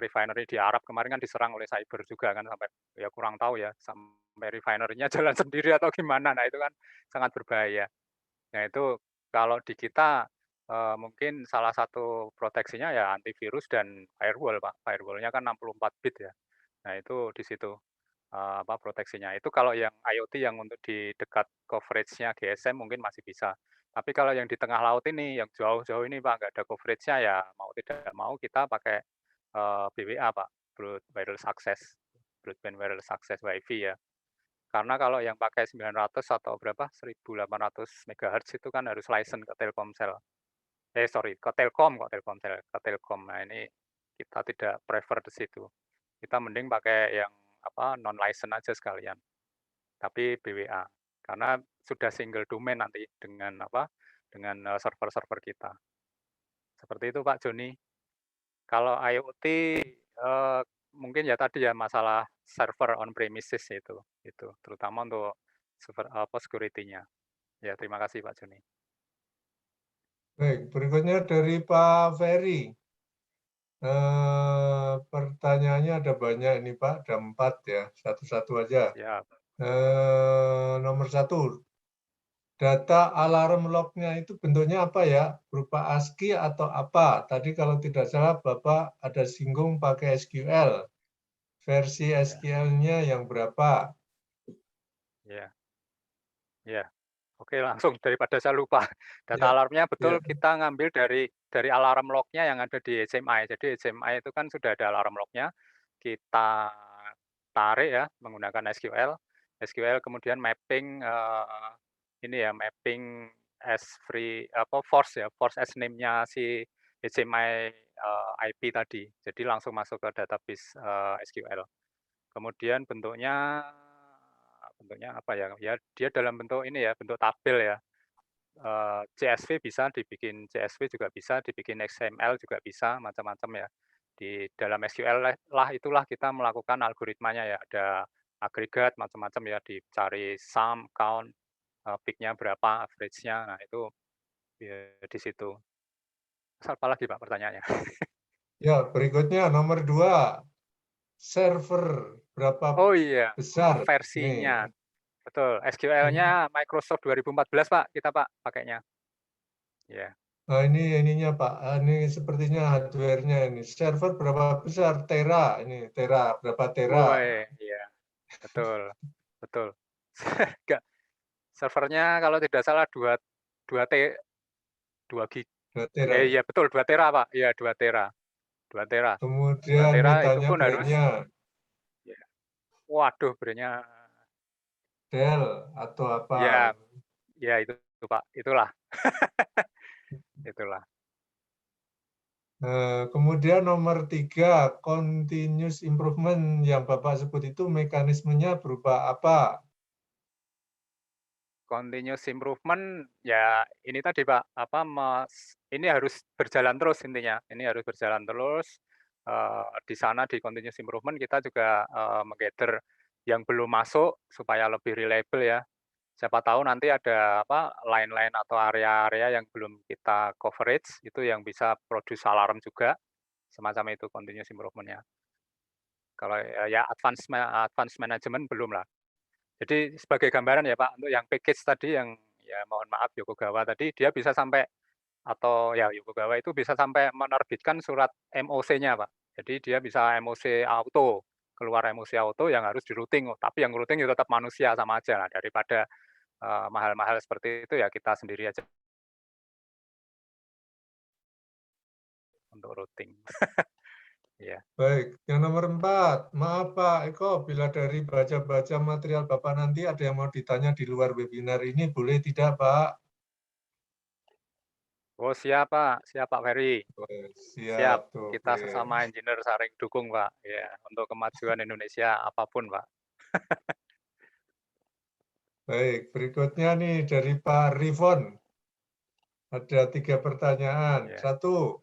refinery di Arab kemarin kan diserang oleh cyber juga kan sampai ya kurang tahu ya, sampai refinery-nya jalan sendiri atau gimana. Nah, itu kan sangat berbahaya. Nah, itu kalau di kita, mungkin salah satu proteksinya ya antivirus dan firewall, Pak. Firewall-nya kan 64 bit ya. Nah, itu di situ, proteksinya. Itu kalau yang IoT yang untuk di dekat coverage-nya GSM mungkin masih bisa. Tapi kalau yang di tengah laut ini, yang jauh-jauh ini, Pak, nggak ada coverage-nya, ya mau tidak mau kita pakai, BWA, Pak, Wireless Access, Broadband Wireless Access WiFi ya. Karena kalau yang pakai 900 atau berapa, 1.800 MHz itu kan harus license ke Telkomsel. Sorry, ke Telkom kok Telkomsel, ke Telkom. Nah, ini kita tidak prefer di situ. Kita mending pakai yang non license aja sekalian, tapi BWA. Karena sudah single domain nanti dengan dengan server-server kita. Seperti itu Pak Joni. Kalau IoT mungkin ya tadi ya masalah server on premises itu terutama untuk server security-nya. Ya terima kasih Pak Joni. Baik, berikutnya dari Pak Ferry. Pertanyaannya ada banyak ini Pak, ada 4 ya, satu-satu aja. Siap. Nomor 1, data alarm log-nya itu bentuknya apa ya? Berupa ASCII atau apa? Tadi kalau tidak salah Bapak ada singgung pakai SQL. Versi SQL-nya yang berapa? Ya. Ya. Oke, langsung daripada saya lupa. Data Ya, alarmnya betul ya. kita ngambil dari alarm log-nya yang ada di HMI. Jadi HMI itu kan sudah ada alarm log-nya, kita tarik ya menggunakan SQL. SQL kemudian mapping ini ya, mapping force ya, force as name-nya si HMI IP tadi. Jadi langsung masuk ke database SQL. Kemudian bentuknya apa ya? Ya dia dalam bentuk ini ya, bentuk tabel ya. CSV bisa dibikin CSV juga bisa, dibikin XML juga bisa, macam-macam ya. Di dalam SQL lah itulah kita melakukan algoritmanya ya, ada agregat macam-macam ya, dicari sum, count, peak-nya berapa, average-nya, nah itu ya, di situ. Terus apa lagi Pak pertanyaannya? Ya, berikutnya nomor 2, server berapa Oh iya, besar? versinya. Nih, Betul, SQL-nya Microsoft 2014 Pak, kita Pak pakainya. Ya. nah ini ininya Pak, ini sepertinya hardware-nya ini. Server berapa besar? Tera, ini tera, berapa tera? Woi, iya, betul, betul. Enggak, servernya kalau tidak salah 2 T 2 gig. 2 tera. Iya betul 2 tera, Pak. Iya 2 tera. 2 tera. 2 Kemudian tera itu ditanya pun harus brand-nya, ya, waduh brand-nya Dell atau apa? ya ya itu Pak, itulah. Itulah. Kemudian nomor 3, continuous improvement yang Bapak sebut itu mekanismenya berupa apa? Continuous improvement ya ini tadi Pak, ini harus berjalan terus intinya. Ini harus berjalan terus, di sana di continuous improvement kita juga, meng-gather yang belum masuk supaya lebih reliable ya. Siapa tahu nanti ada line-line atau area-area yang belum kita coverage, itu yang bisa produce alarm juga, semacam itu continuous improvement-nya. Kalau ya advance management belum lah. Jadi sebagai gambaran ya Pak, untuk yang package tadi yang ya mohon maaf Yokogawa tadi, dia bisa sampai atau ya Yokogawa itu bisa sampai menerbitkan surat MOC-nya Pak. Jadi dia bisa MOC auto, keluar MOC auto yang harus di-routing, tapi yang routing ya tetap manusia sama aja lah, daripada mahal-mahal seperti itu ya kita sendiri aja untuk routing. Iya. Baik, yang nomor 4. Maaf Pak Eko, bila dari baca-baca material Bapak nanti ada yang mau ditanya di luar webinar ini, boleh tidak Pak? Oh siap Pak Ferry. Siap, Siap, tuh, kita oke. sesama engineer saling dukung Pak, ya untuk kemajuan Indonesia apapun Pak. Baik, berikutnya nih dari Pak Rifon. Ada 3 pertanyaan. Ya. 1,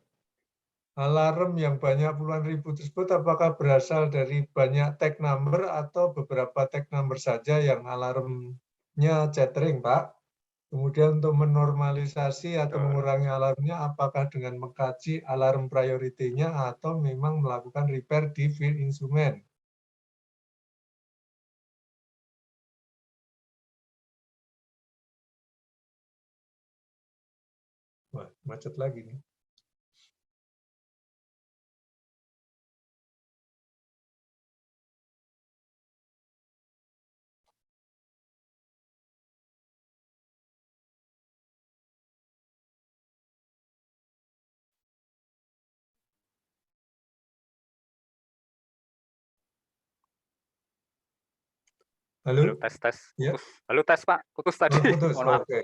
alarm yang banyak puluhan ribu tersebut apakah berasal dari banyak tag number atau beberapa tag number saja yang alarmnya chattering, Pak? Kemudian untuk menormalisasi atau Betul. mengurangi alarmnya, apakah dengan mengkaji alarm priority-nya atau memang melakukan repair di field instrument? Wah, macet lagi nih. Halo, Halo? tes. Ya. Putus. Halo, tes Pak, putus tadi. Oh, putus. Mohon maaf. Oke.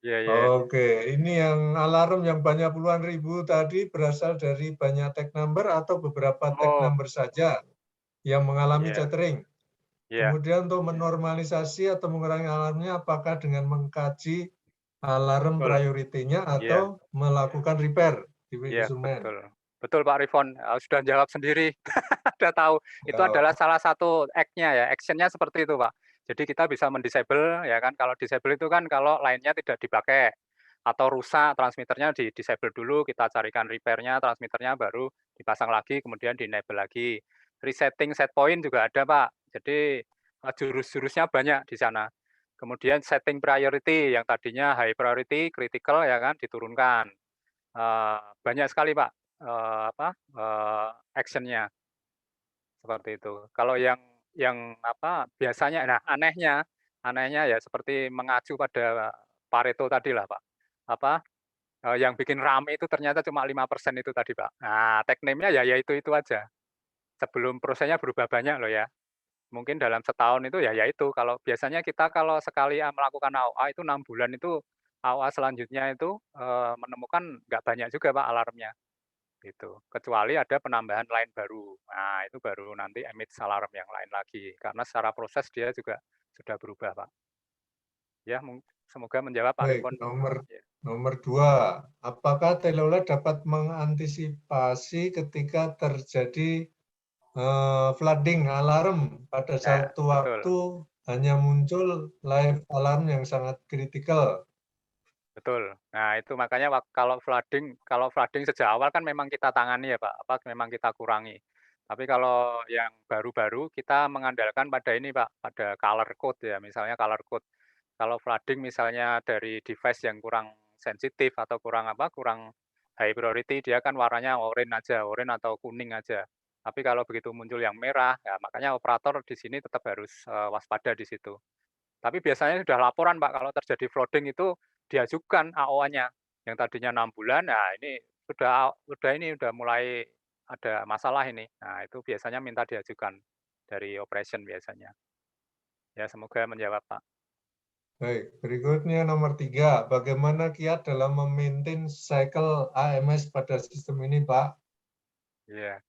Iya. Oke, ini yang alarm yang banyak puluhan ribu tadi berasal dari banyak tag number atau beberapa tag Oh, number saja yang mengalami iya. chattering. Iya. Kemudian untuk menormalisasi atau mengurangi alarmnya, apakah dengan mengkaji alarm Betul. priority-nya Iya. atau melakukan repair di Iya, instrumen? betul. Betul Pak Rifon, sudah jawab sendiri. Udah tahu. Itu adalah Oh, salah satu act-nya ya, action-nya seperti itu Pak. Jadi kita bisa mendisable ya kan, kalau disable itu kan kalau line-nya tidak dipakai atau rusak transmitternya di-disable dulu, kita carikan repair-nya, transmitternya baru dipasang lagi, kemudian di-enable lagi. Resetting set point juga ada Pak. Jadi jurus-jurusnya banyak di sana. Kemudian setting priority yang tadinya high priority, critical ya kan, diturunkan. Banyak sekali Pak, action-nya, seperti itu. Kalau biasanya nah anehnya ya seperti mengacu pada Pareto tadilah Pak, yang bikin rame itu ternyata cuma 5% itu tadi Pak. Nah, tag name-nya ya itu aja. Sebelum prosesnya berubah banyak loh ya. Mungkin dalam setahun itu ya itu, kalau biasanya kita kalau sekali, melakukan AOA itu 6 bulan itu, AOA selanjutnya itu, menemukan nggak banyak juga Pak alarmnya. Gitu, kecuali ada penambahan line baru. Nah, itu baru nanti emit alarm yang lain lagi, karena secara proses dia juga sudah berubah, Pak. Ya, semoga menjawab Pak baik. Rifon. Ya. Nomor 2, apakah teleola dapat mengantisipasi ketika terjadi flooding alarm pada Ya, satu betul, waktu hanya muncul live alarm yang sangat kritikal? betul. Nah, itu makanya kalau flooding sejak awal kan memang kita tangani ya, Pak, memang kita kurangi. Tapi kalau yang baru-baru kita mengandalkan pada ini, Pak, pada color code ya, misalnya color code. Kalau flooding misalnya dari device yang kurang sensitif atau kurang high priority, dia kan warnanya oranye atau kuning aja. Tapi kalau begitu muncul yang merah, ya makanya operator di sini tetap harus, waspada di situ. Tapi biasanya sudah laporan Pak, kalau terjadi flooding itu diajukan AOA-nya, yang tadinya 6 bulan, nah ini sudah mulai ada masalah ini. Nah itu biasanya minta diajukan dari operation biasanya. Ya semoga menjawab Pak. Baik, berikutnya nomor 3. Bagaimana kiat dalam memaintain cycle AMS pada sistem ini, Pak? Iya.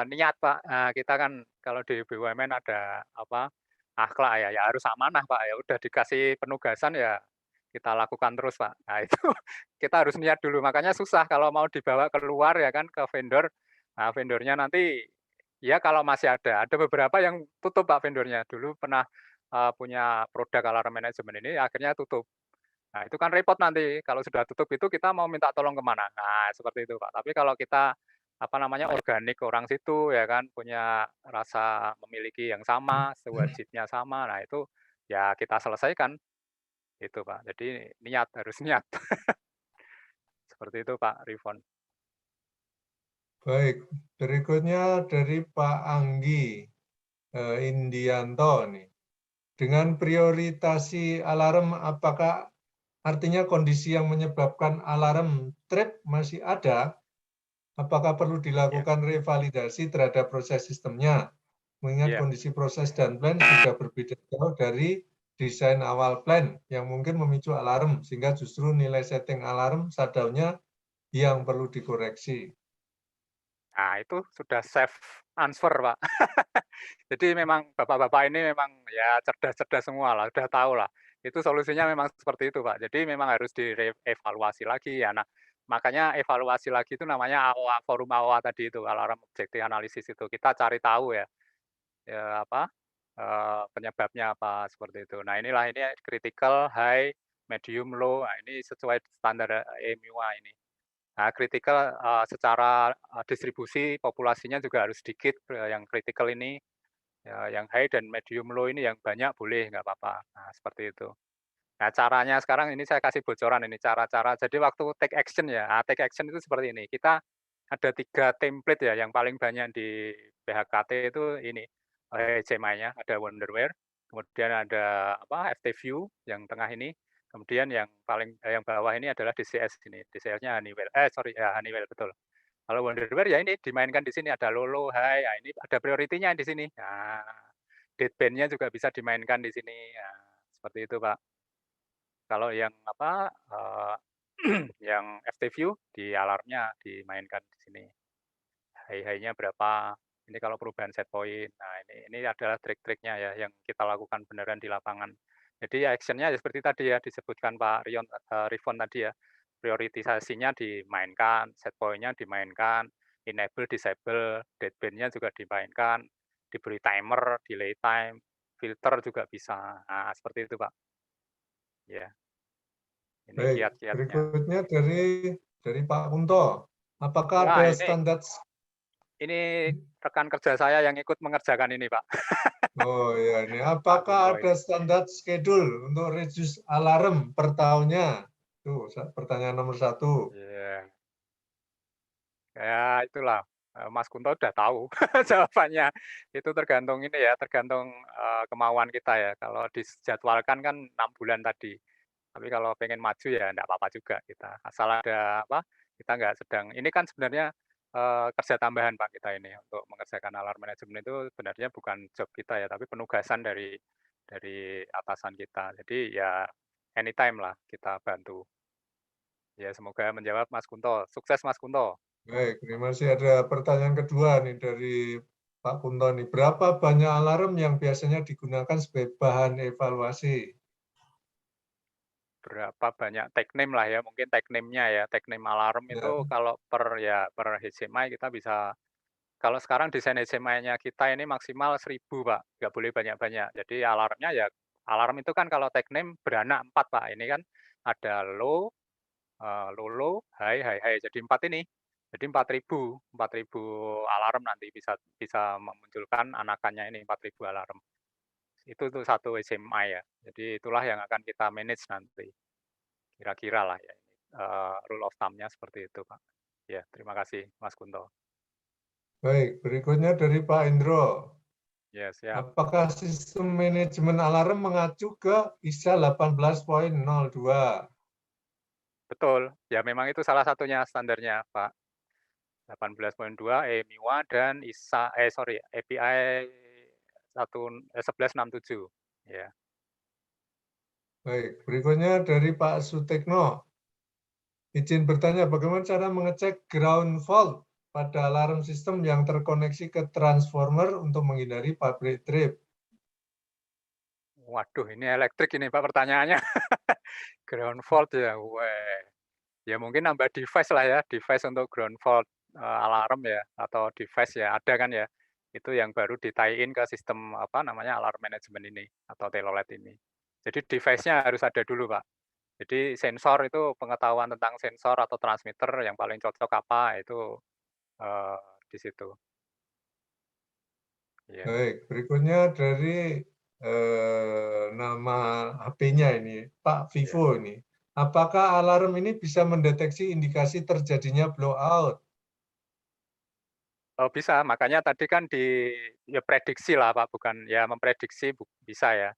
Niat Pak, kita kan kalau di BUMN ada akhlak ya harus amanah Pak, ya udah dikasih penugasan ya kita lakukan terus Pak. Nah itu kita harus niat dulu, makanya susah kalau mau dibawa keluar ya kan ke vendor, nah vendornya nanti ya kalau masih ada beberapa yang tutup Pak vendornya. Dulu pernah punya produk alarm management ini akhirnya tutup. Nah, itu kan repot nanti kalau sudah tutup itu kita mau minta tolong kemana. Nah, seperti itu, Pak. Tapi kalau kita, apa namanya, organik orang situ ya kan, punya rasa memiliki yang sama, sewajibnya sama, nah itu ya kita selesaikan, itu, Pak. Jadi niat, harus niat. Seperti itu, Pak Rifon. Baik, berikutnya dari Pak Anggi Indianto nih. Dengan prioritasi alarm, apakah artinya kondisi yang menyebabkan alarm trip masih ada? Apakah perlu Ya, dilakukan revalidasi terhadap proses sistemnya? Mengingat iya. kondisi proses dan plan sudah berbeda jauh dari desain awal plan yang mungkin memicu alarm, sehingga justru nilai setting alarm shutdown-nya yang perlu dikoreksi. Nah, itu sudah safe answer, Pak. Jadi memang bapak-bapak ini memang ya cerdas-cerdas semua lah, udah tahu lah. Itu solusinya memang seperti itu, Pak. Jadi memang harus dievaluasi lagi ya. Nah, makanya evaluasi lagi itu namanya AOA, forum AOA tadi itu, alarm objective analysis itu. Kita cari tahu ya, apa, penyebabnya apa, seperti itu. Nah, ini critical, high, medium, low. Nah, ini sesuai standar EMUA ini. Nah, kritikal, secara, distribusi populasinya juga harus sedikit, yang kritikal ini, yang high dan medium low ini yang banyak boleh, nggak apa-apa. Nah, seperti itu. Nah, caranya sekarang ini saya kasih bocoran ini, cara-cara jadi waktu take action ya, take action itu seperti ini, kita ada 3 template ya, yang paling banyak di PHKT itu ini, HMI-nya, ada Wonderware, kemudian ada apa, FTView yang tengah ini, kemudian yang bawah ini adalah DCS ini, DCS-nya Honeywell, ya Honeywell, betul. Kalau Wonderware ya ini dimainkan di sini, ada low, low, high, nah ini ada priority-nya di sini. Nah, deadband-nya juga bisa dimainkan di sini, nah, seperti itu, Pak. Kalau yang apa, yang FTView di alarmnya dimainkan di sini. High-nya berapa, ini kalau perubahan set point. Nah, ini adalah trik-triknya ya yang kita lakukan beneran di lapangan. Jadi action-nya ya seperti tadi ya disebutkan Pak Rifon tadi ya, prioritisasinya dimainkan, set point-nya dimainkan, enable, disable, deadband-nya juga dimainkan, diberi timer, delay time, filter juga bisa. Nah, seperti itu Pak. Ya, ini Baik, kiat-kiatnya. berikutnya dari Pak Kunto. Apakah Wah, ada ini standar? rekan kerja saya yang ikut mengerjakan ini, Pak. Oh ya, ini Pak apakah Kunto ada ini. standar schedule untuk reduce alarm per tahunnya? Itu pertanyaan nomor 1. Iya. Ya itulah, Mas Kunto udah tahu jawabannya. Itu tergantung ini ya, tergantung, kemauan kita ya. Kalau dijadwalkan kan 6 bulan tadi, tapi kalau pengen maju ya enggak apa-apa juga kita. Asal ada apa, kita nggak sedang ini kan sebenarnya, kerja tambahan Pak kita ini untuk mengerjakan alarm manajemen itu sebenarnya bukan job kita ya, tapi penugasan dari atasan kita. Jadi ya anytime lah kita bantu. Ya semoga menjawab Mas Kunto. Sukses Mas Kunto. Baik, ini masih ada pertanyaan kedua nih dari Pak Kunto nih. Berapa banyak alarm yang biasanya digunakan sebagai bahan evaluasi? Berapa banyak tag name lah ya, mungkin tag name-nya ya, tag name alarm Ya, itu kalau per HCMI kita bisa kalau sekarang desain HCMI-nya kita ini maksimal 1.000 Pak, nggak boleh banyak-banyak. Jadi alarmnya ya, alarm itu kan kalau tag name beranak 4 Pak, ini kan ada low, low low, high high high, jadi 4 ini. Jadi 4.000 alarm nanti bisa bisa memunculkan anakannya ini 4.000 alarm. Itu tuh satu HCMI ya, jadi itulah yang akan kita manage nanti. Kira-kira lah ya ini, rule of thumb-nya seperti itu, Pak. Ya, terima kasih Mas Kunto. baik, berikutnya dari Pak Indro. Ya, siap. Apakah sistem manajemen alarm mengacu ke ISA 18.02? Betul, ya memang itu salah satunya standarnya, Pak. 18.2 EMIWA dan API 1167. Ya. Baik, berikutnya dari Pak Sutekno. Izin bertanya, bagaimana cara mengecek ground fault pada alarm sistem yang terkoneksi ke transformer untuk menghindari pabrik trip? Waduh, ini elektrik ini, Pak, pertanyaannya. Ground fault ya, weh. Ya mungkin nambah device lah ya, device untuk ground fault, alarm ya, atau device ya, ada kan ya. Itu yang baru di-tie-in ke sistem apa namanya, alarm management ini atau telolet ini. Jadi device-nya harus ada dulu, Pak. Jadi sensor itu pengetahuan tentang sensor atau transmitter yang paling cocok apa, itu, eee, di situ. Iya, Baik, berikutnya dari nama HP-nya ini, Pak iya. Vivo ini. Apakah alarm ini bisa mendeteksi indikasi terjadinya blowout? Oh bisa, makanya tadi kan ya prediksi lah Pak, bukan ya memprediksi bisa ya.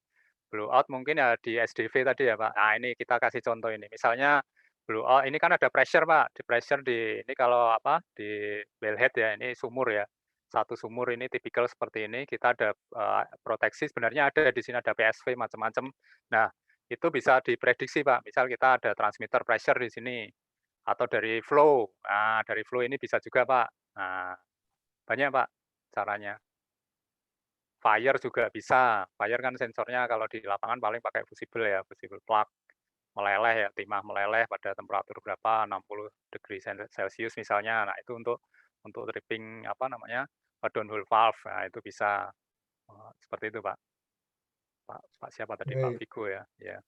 Blowout mungkin ya di SDV tadi ya Pak. Nah ini kita kasih contoh ini, misalnya blowout ini kan ada pressure Pak, di pressure ini kalau apa, di wellhead ya, ini sumur ya. Satu sumur ini tipikal seperti ini, kita ada, proteksi sebenarnya ada di sini ada PSV macam-macam. Nah, itu bisa diprediksi Pak, misal kita ada transmitter pressure di sini, atau dari flow. Nah, dari flow ini bisa juga Pak. Nah, banyak Pak caranya. Fire juga bisa, fire kan sensornya kalau di lapangan paling pakai fusible ya, fusible plug, meleleh ya, timah meleleh pada temperatur berapa, 60 degree Celsius misalnya. Nah, itu untuk tripping apa namanya, downhole valve, nah itu bisa, seperti itu Pak. Pak Pak siapa tadi, Pak Baik, Vigo ya? Ya,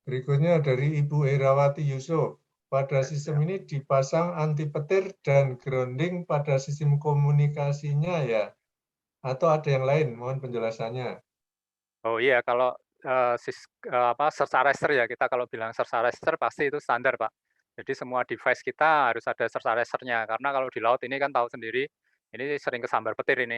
berikutnya dari Ibu Herawati Yusuf. Pada ya sistem siap. ini dipasang anti petir dan grounding pada sistem komunikasinya ya? Atau ada yang lain? Mohon penjelasannya. Oh iya, kalau, apa, search arrester ya, kita kalau bilang search arrester pasti itu standar, Pak. Jadi semua device kita harus ada search arrester-nya, karena kalau di laut ini kan tahu sendiri, ini sering kesambar petir ini.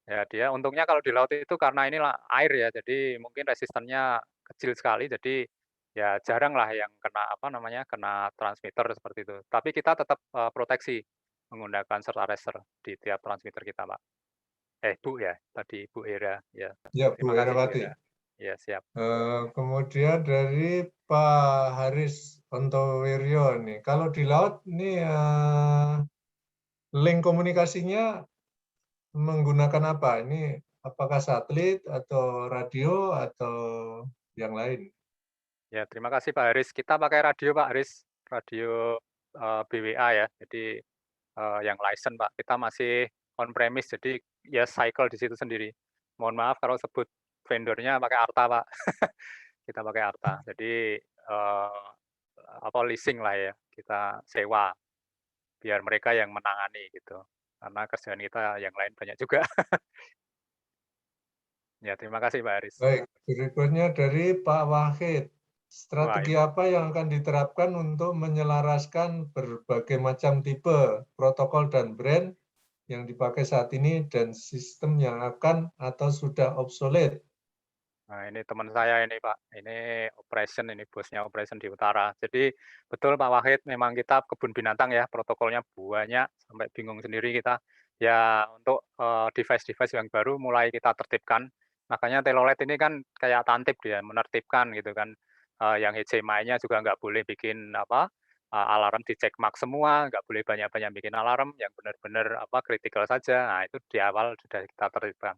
Ya dia untungnya kalau di laut itu karena ini air ya, jadi mungkin resistannya kecil sekali, jadi ya jarang lah yang kena, apa namanya, kena transmitter seperti itu. Tapi kita tetap, proteksi menggunakan search arrester di tiap transmitter kita, Pak. Bu ya, tadi Bu Hera, ya. Ya, Bu Terima kasih Bu Herawati. Hera. Ya siap. Kemudian dari Pak Haris Ontowiryo nih, kalau di laut ini link komunikasinya menggunakan apa? Ini apakah satelit atau radio atau yang lain? Ya terima kasih Pak Haris. Kita pakai radio Pak Haris, radio, BWA ya. Jadi, yang license Pak. Kita masih on premise, jadi ya cycle di situ sendiri. Mohon maaf kalau sebut vendornya pakai Arta Pak. Kita pakai Arta. Jadi, apa, leasing lah ya, kita sewa, biar mereka yang menangani gitu. Karena kerjaan kita yang lain banyak juga. Ya terima kasih Pak Haris. Baik, berikutnya dari Pak Wahid. Wah Strategi ini apa yang akan diterapkan untuk menyelaraskan berbagai macam tipe, protokol, dan brand yang dipakai saat ini dan sistem yang akan atau sudah obsolete? Nah, ini teman saya ini Pak, ini operation ini bosnya operation di utara. Jadi betul Pak Wahid, memang kita kebun binatang ya, protokolnya banyak sampai bingung sendiri kita. Ya untuk, device-device yang baru mulai kita tertibkan. Makanya telolet ini kan kayak tantip dia, menertibkan gitu kan. Yang HMI-nya juga nggak boleh bikin apa, alarm di check mark semua, nggak boleh banyak-banyak bikin alarm, yang benar-benar apa, kritikal saja. Nah itu di awal sudah kita tertibkan.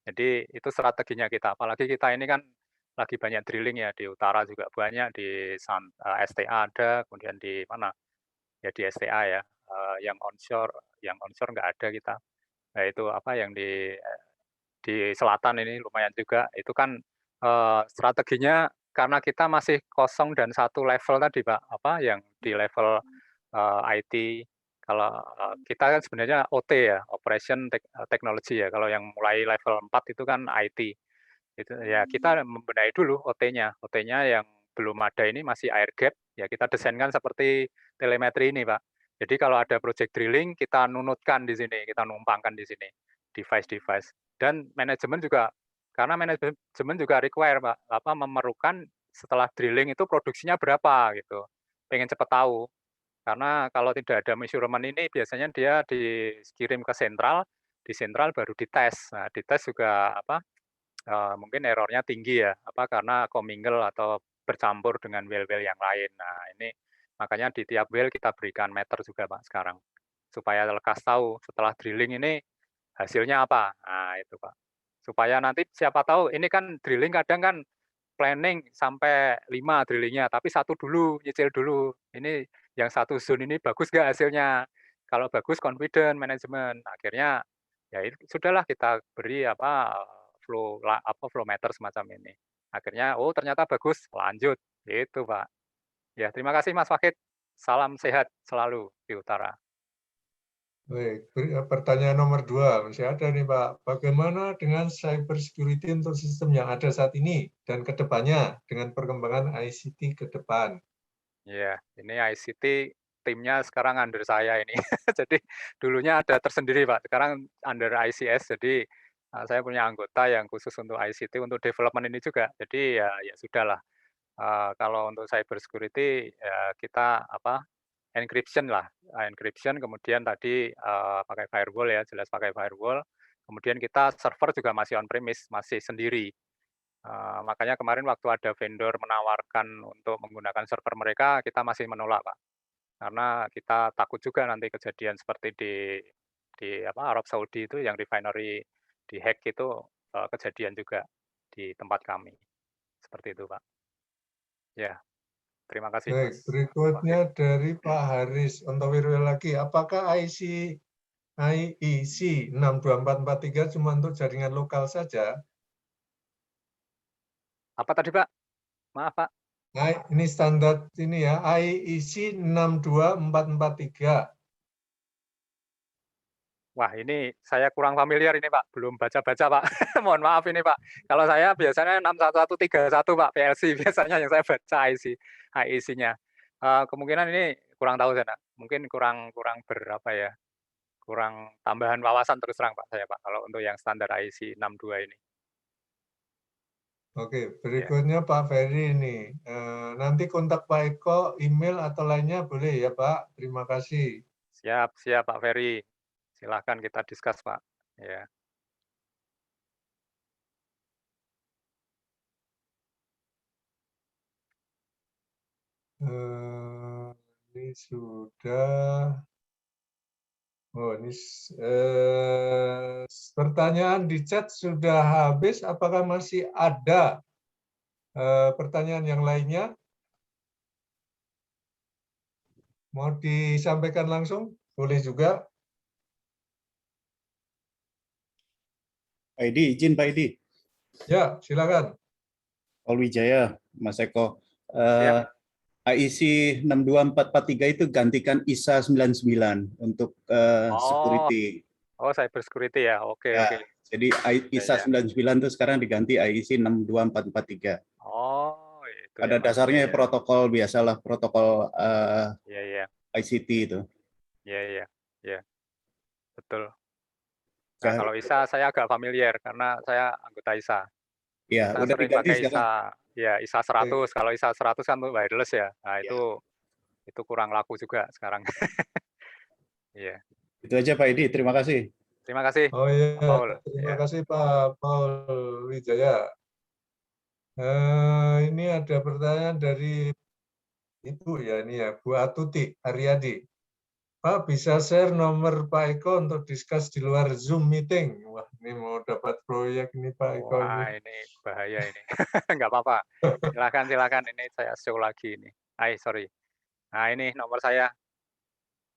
Jadi itu strateginya kita, apalagi kita ini kan lagi banyak drilling ya, di utara juga banyak, di STA ada, kemudian di mana, ya di STA ya, yang onshore nggak ada kita. Nah itu apa, yang di selatan ini lumayan juga, itu kan, strateginya karena kita masih kosong dan satu level tadi Pak, apa, yang di level, IT, kalau, kita kan sebenarnya OT ya, Operation Technology ya, kalau yang mulai level 4 itu kan IT. Itu ya kita membenahi dulu OT-nya yang belum ada ini masih air gap, ya kita desainkan seperti telemetri ini Pak. Jadi kalau ada project drilling, kita nunutkan di sini, kita numpangkan di sini, device-device. Dan manajemen juga, karena manajemen juga require Pak, apa, memerlukan setelah drilling itu produksinya berapa gitu, pengen cepat tahu. Karena kalau tidak ada measurement ini biasanya dia dikirim ke sentral, di sentral baru dites. Nah, dites juga apa, mungkin error-nya tinggi ya, apa, karena commingle atau bercampur dengan well-well yang lain. Nah, ini makanya di tiap well kita berikan meter juga Pak sekarang, supaya lekas tahu setelah drilling ini hasilnya apa. Nah, itu Pak. Supaya nanti siapa tahu ini kan drilling kadang kan planning sampai 5 drillingnya, tapi satu dulu, nyicil dulu. Ini yang satu zone ini bagus nggak hasilnya? Kalau bagus confident manajemen, akhirnya ya sudahlah kita beri flow meter semacam ini. Akhirnya, oh ternyata bagus, lanjut, gitu Pak. Ya terima kasih Mas Wahid, salam sehat selalu di utara. Baik, pertanyaan nomor 2 masih ada nih Pak. Bagaimana dengan cyber security untuk sistem yang ada saat ini dan ke depannya dengan perkembangan ICT ke depan? Ya, ini ICT timnya sekarang under saya ini. Jadi dulunya ada tersendiri Pak, sekarang under ICS. Jadi saya punya anggota yang khusus untuk ICT untuk development ini juga. Jadi ya sudahlah. Kalau untuk cyber security ya kita encryption lah, encryption kemudian tadi pakai firewall ya, jelas pakai firewall. Kemudian kita server juga masih on premise, masih sendiri. Makanya kemarin waktu ada vendor menawarkan untuk menggunakan server mereka, kita masih menolak, Pak. Karena kita takut juga nanti kejadian seperti di Arab Saudi itu yang refinery dihack itu kejadian juga di tempat kami. Seperti itu, Pak. Ya, terima kasih, Baik, Mas. berikutnya dari Pak Haris Ontowiryo lagi. Apakah IEC 62443 cuma untuk jaringan lokal saja? Apa tadi, Pak? Maaf, Pak. Ini standar ini ya, IEC 62443. Wah, ini saya kurang familiar ini, Pak. Belum baca-baca, Pak. Mohon maaf ini, Pak. Kalau saya biasanya 61131, Pak, PLC biasanya yang saya baca IEC-nya. Kemungkinan ini kurang tahu saya, Pak. Mungkin kurang berapa ya, kurang tambahan wawasan terus terang, Pak, saya, Pak, kalau untuk yang standar IEC 62 ini. Oke, berikutnya Pak Ferry ini. Nanti kontak Pak Eko, email atau lainnya boleh ya Pak? Terima kasih. Siap, Pak Ferry. Silahkan kita discuss, Pak. Ya. Ini sudah. Oh, ini pertanyaan di chat sudah habis. Apakah masih ada pertanyaan yang lainnya? Mau disampaikan langsung? Boleh juga. Pak Edi, izin Pak Edi. Ya, silakan. Paul Wijaya, Mas Eko. Siap. IEC 62443 itu gantikan ISA 99 untuk security. Oh, cyber security ya. Oke. Jadi ISA 99 itu sekarang diganti IEC 62443. Oh, itu. Pada dasarnya protokol biasalah, protokol ICT itu. Iya. Betul. Nah, kalau ISA saya agak familiar karena saya anggota ISA. Iya, kita udah sering diganti pakai sekarang. ISA 100. Kalau ISA 100 kan untuk wireless ya. Nah, itu kurang laku juga sekarang. Iya. Itu aja Pak Edi, terima kasih. Terima kasih. Oh iya, Paul. terima kasih Pak Paul Wijaya. Ini ada pertanyaan dari Ibu ya, ini ya, Bu Atuti Aryadi. Pak, bisa share nomor Pak Eko untuk discuss di luar Zoom meeting? Wah, ini mau dapat proyek ini Pak Eko. Wah, ini bahaya ini. Enggak apa-apa. Silakan. Ini saya show lagi ini. Sorry. Nah, ini nomor saya.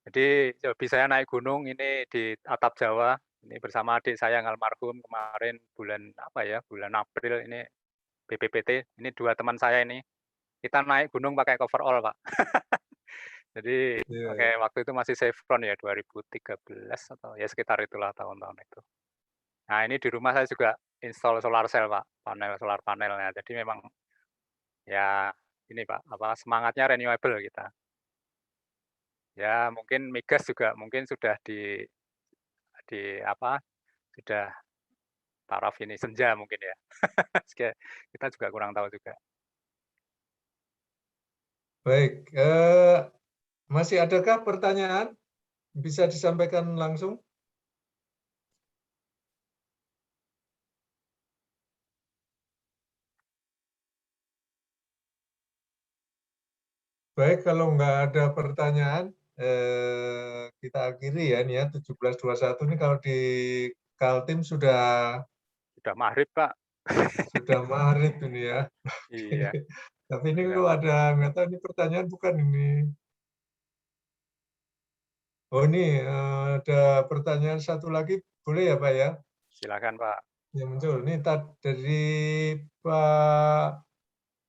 Jadi, hobi saya naik gunung ini di atap Jawa. Ini bersama adik saya yang almarhum kemarin bulan bulan April ini BPPT. Ini 2 teman saya ini. Kita naik gunung pakai coverall, Pak. Jadi pakai waktu itu masih Chevron ya 2013 atau ya sekitar itulah tahun-tahun itu. Nah, ini di rumah saya juga install solar cell, Pak, solar panelnya. Jadi memang ya ini Pak, semangatnya renewable kita. Ya mungkin migas juga mungkin sudah sudah taraf ini senja mungkin ya. Kita juga kurang tahu juga. Baik, masih adakah pertanyaan? Bisa disampaikan langsung? Baik, kalau nggak ada pertanyaan, kita akhiri ya, ini ya, 17.21 ini kalau di Kaltim sudah Maghrib, Pak. Sudah maghrib ini ya. Iya. Tapi ini kalau ada, nggak tahu ini pertanyaan bukan ini. Oh ini ada pertanyaan satu lagi, boleh ya Pak ya? Silakan Pak. Yang muncul ini dari Pak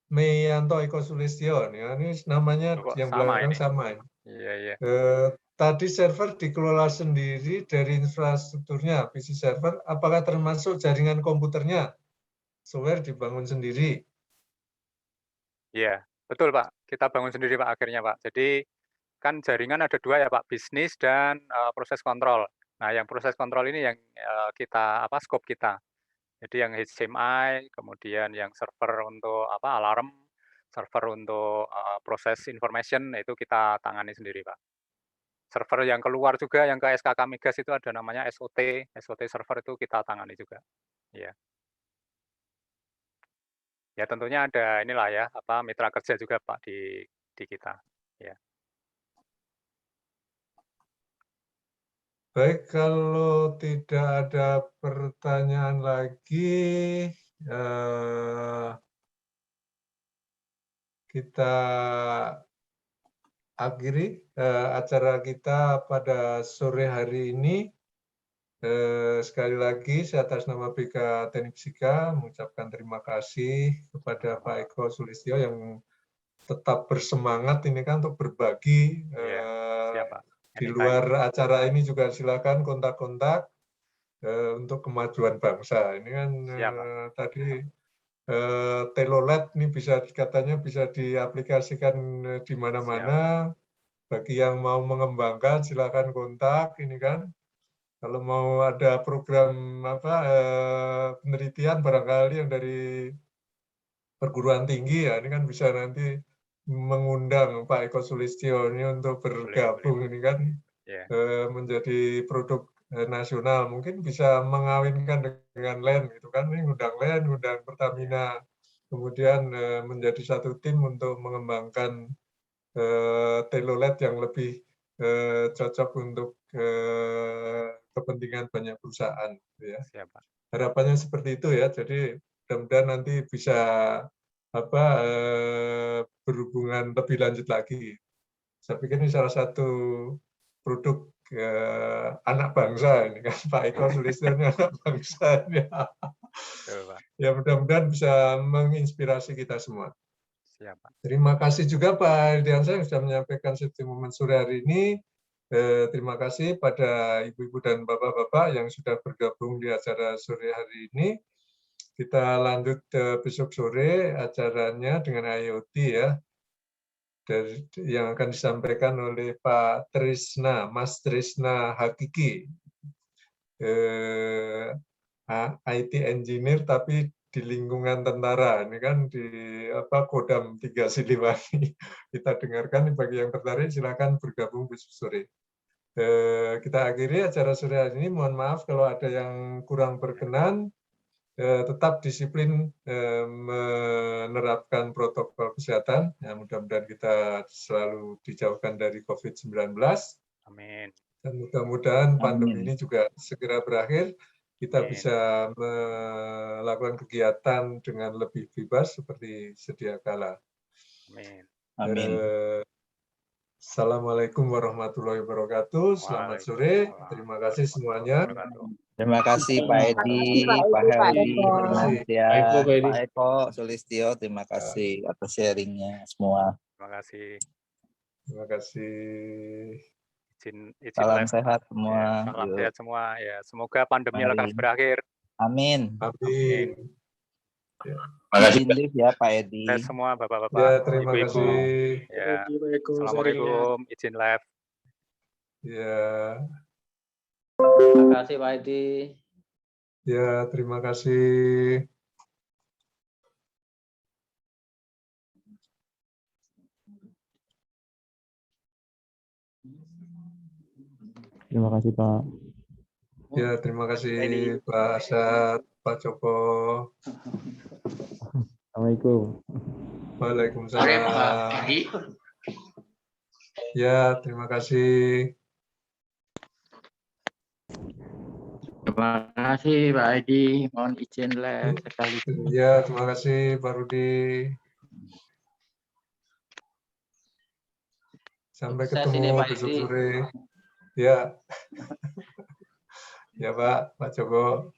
Meyanto Eko Sulistyo, ya, ini namanya Kok yang sama belakang ini? sama. Iya, iya. Tadi server dikelola sendiri dari infrastrukturnya, PC server, apakah termasuk jaringan komputernya? Software dibangun sendiri. Iya, betul Pak. Kita bangun sendiri Pak akhirnya Pak. Jadi kan jaringan ada 2 ya Pak, bisnis dan proses kontrol. Nah, yang proses kontrol ini yang kita scope kita. Jadi yang HCMI, kemudian yang server untuk alarm, server untuk proses information itu kita tangani sendiri Pak. Server yang keluar juga yang ke SKK Migas itu ada namanya SOT, SOT server itu kita tangani juga. Iya. Ya tentunya ada inilah ya, mitra kerja juga Pak di kita. Ya. Baik, kalau tidak ada pertanyaan lagi, kita akhiri acara kita pada sore hari ini. Sekali lagi, saya atas nama BK Teknik Fisika mengucapkan terima kasih kepada Pak Eko Sulistyo yang tetap bersemangat ini kan untuk berbagi. Siap, Pak. Di luar acara ini juga silakan kontak-kontak untuk kemajuan bangsa. Ini kan tadi telolet ini bisa katanya bisa diaplikasikan di mana-mana. Bagi yang mau mengembangkan silakan kontak ini kan. Kalau mau ada program penelitian barangkali yang dari perguruan tinggi ya ini kan bisa nanti mengundang Pak Eko Sulistyo ini untuk bergabung ini kan menjadi produk nasional, mungkin bisa mengawinkan dengan LAN gitu kan, ini ngundang LAN, ngundang Pertamina, kemudian menjadi satu tim untuk mengembangkan telolet yang lebih cocok untuk kepentingan banyak perusahaan. Ya. Harapannya seperti itu ya, jadi mudah-mudahan nanti bisa berhubungan lebih lanjut lagi. Saya pikir ini salah satu produk anak bangsa ini kan, Pak Eko Sulistyo ini anak bangsa ini. Ya mudah-mudahan bisa menginspirasi kita semua. Terima kasih juga Pak Eldiansyah yang sudah menyampaikan momen sore hari ini. Terima kasih pada ibu-ibu dan bapak-bapak yang sudah bergabung di acara sore hari ini. Kita lanjut besok sore acaranya dengan IoT ya, yang akan disampaikan oleh Pak Trisna, Mas Trisna Hakiki, IT engineer tapi di lingkungan tentara. Ini kan di Kodam 3 Siliwangi. Kita dengarkan, bagi yang tertarik silakan bergabung besok sore. Kita akhiri acara sore hari ini. Mohon maaf kalau ada yang kurang berkenan. Tetap disiplin menerapkan protokol kesehatan. Ya, mudah-mudahan kita selalu dijauhkan dari COVID-19. Amin. Dan mudah-mudahan pandemi ini juga segera berakhir. Kita bisa melakukan kegiatan dengan lebih bebas seperti sedia kala. Amin. Amin. Assalamualaikum warahmatullahi wabarakatuh. Selamat sore. Terima kasih semuanya. Terima kasih Pak Edi, Pak Heri, Pak Eko Sulistyo. Terima kasih atas sharingnya semua. Terima kasih. Terima kasih. Izin salam sehat semua. Ya, salam sehat semua. Ya, semoga pandemi lekas berakhir. Amin. Amin. Terima kasih ya Pak Edi. Semua bapak-bapak, ya, terima ibu-ibu. Kasih. Ya. Assalamualaikum. Izin live. Ya. Terima kasih Pak Edi. Ya, terima kasih. Terima kasih Pak. Ya, terima kasih Pak Asad, Pak Joko. Assalamualaikum. Waalaikumsalam. Ya, terima kasih. Terima kasih Pak Edi. Mohon izin live sekaligus. Ya, terima kasih Pak Rudi. Sampai ketemu besok sore. Ya. Ya Pak Joko.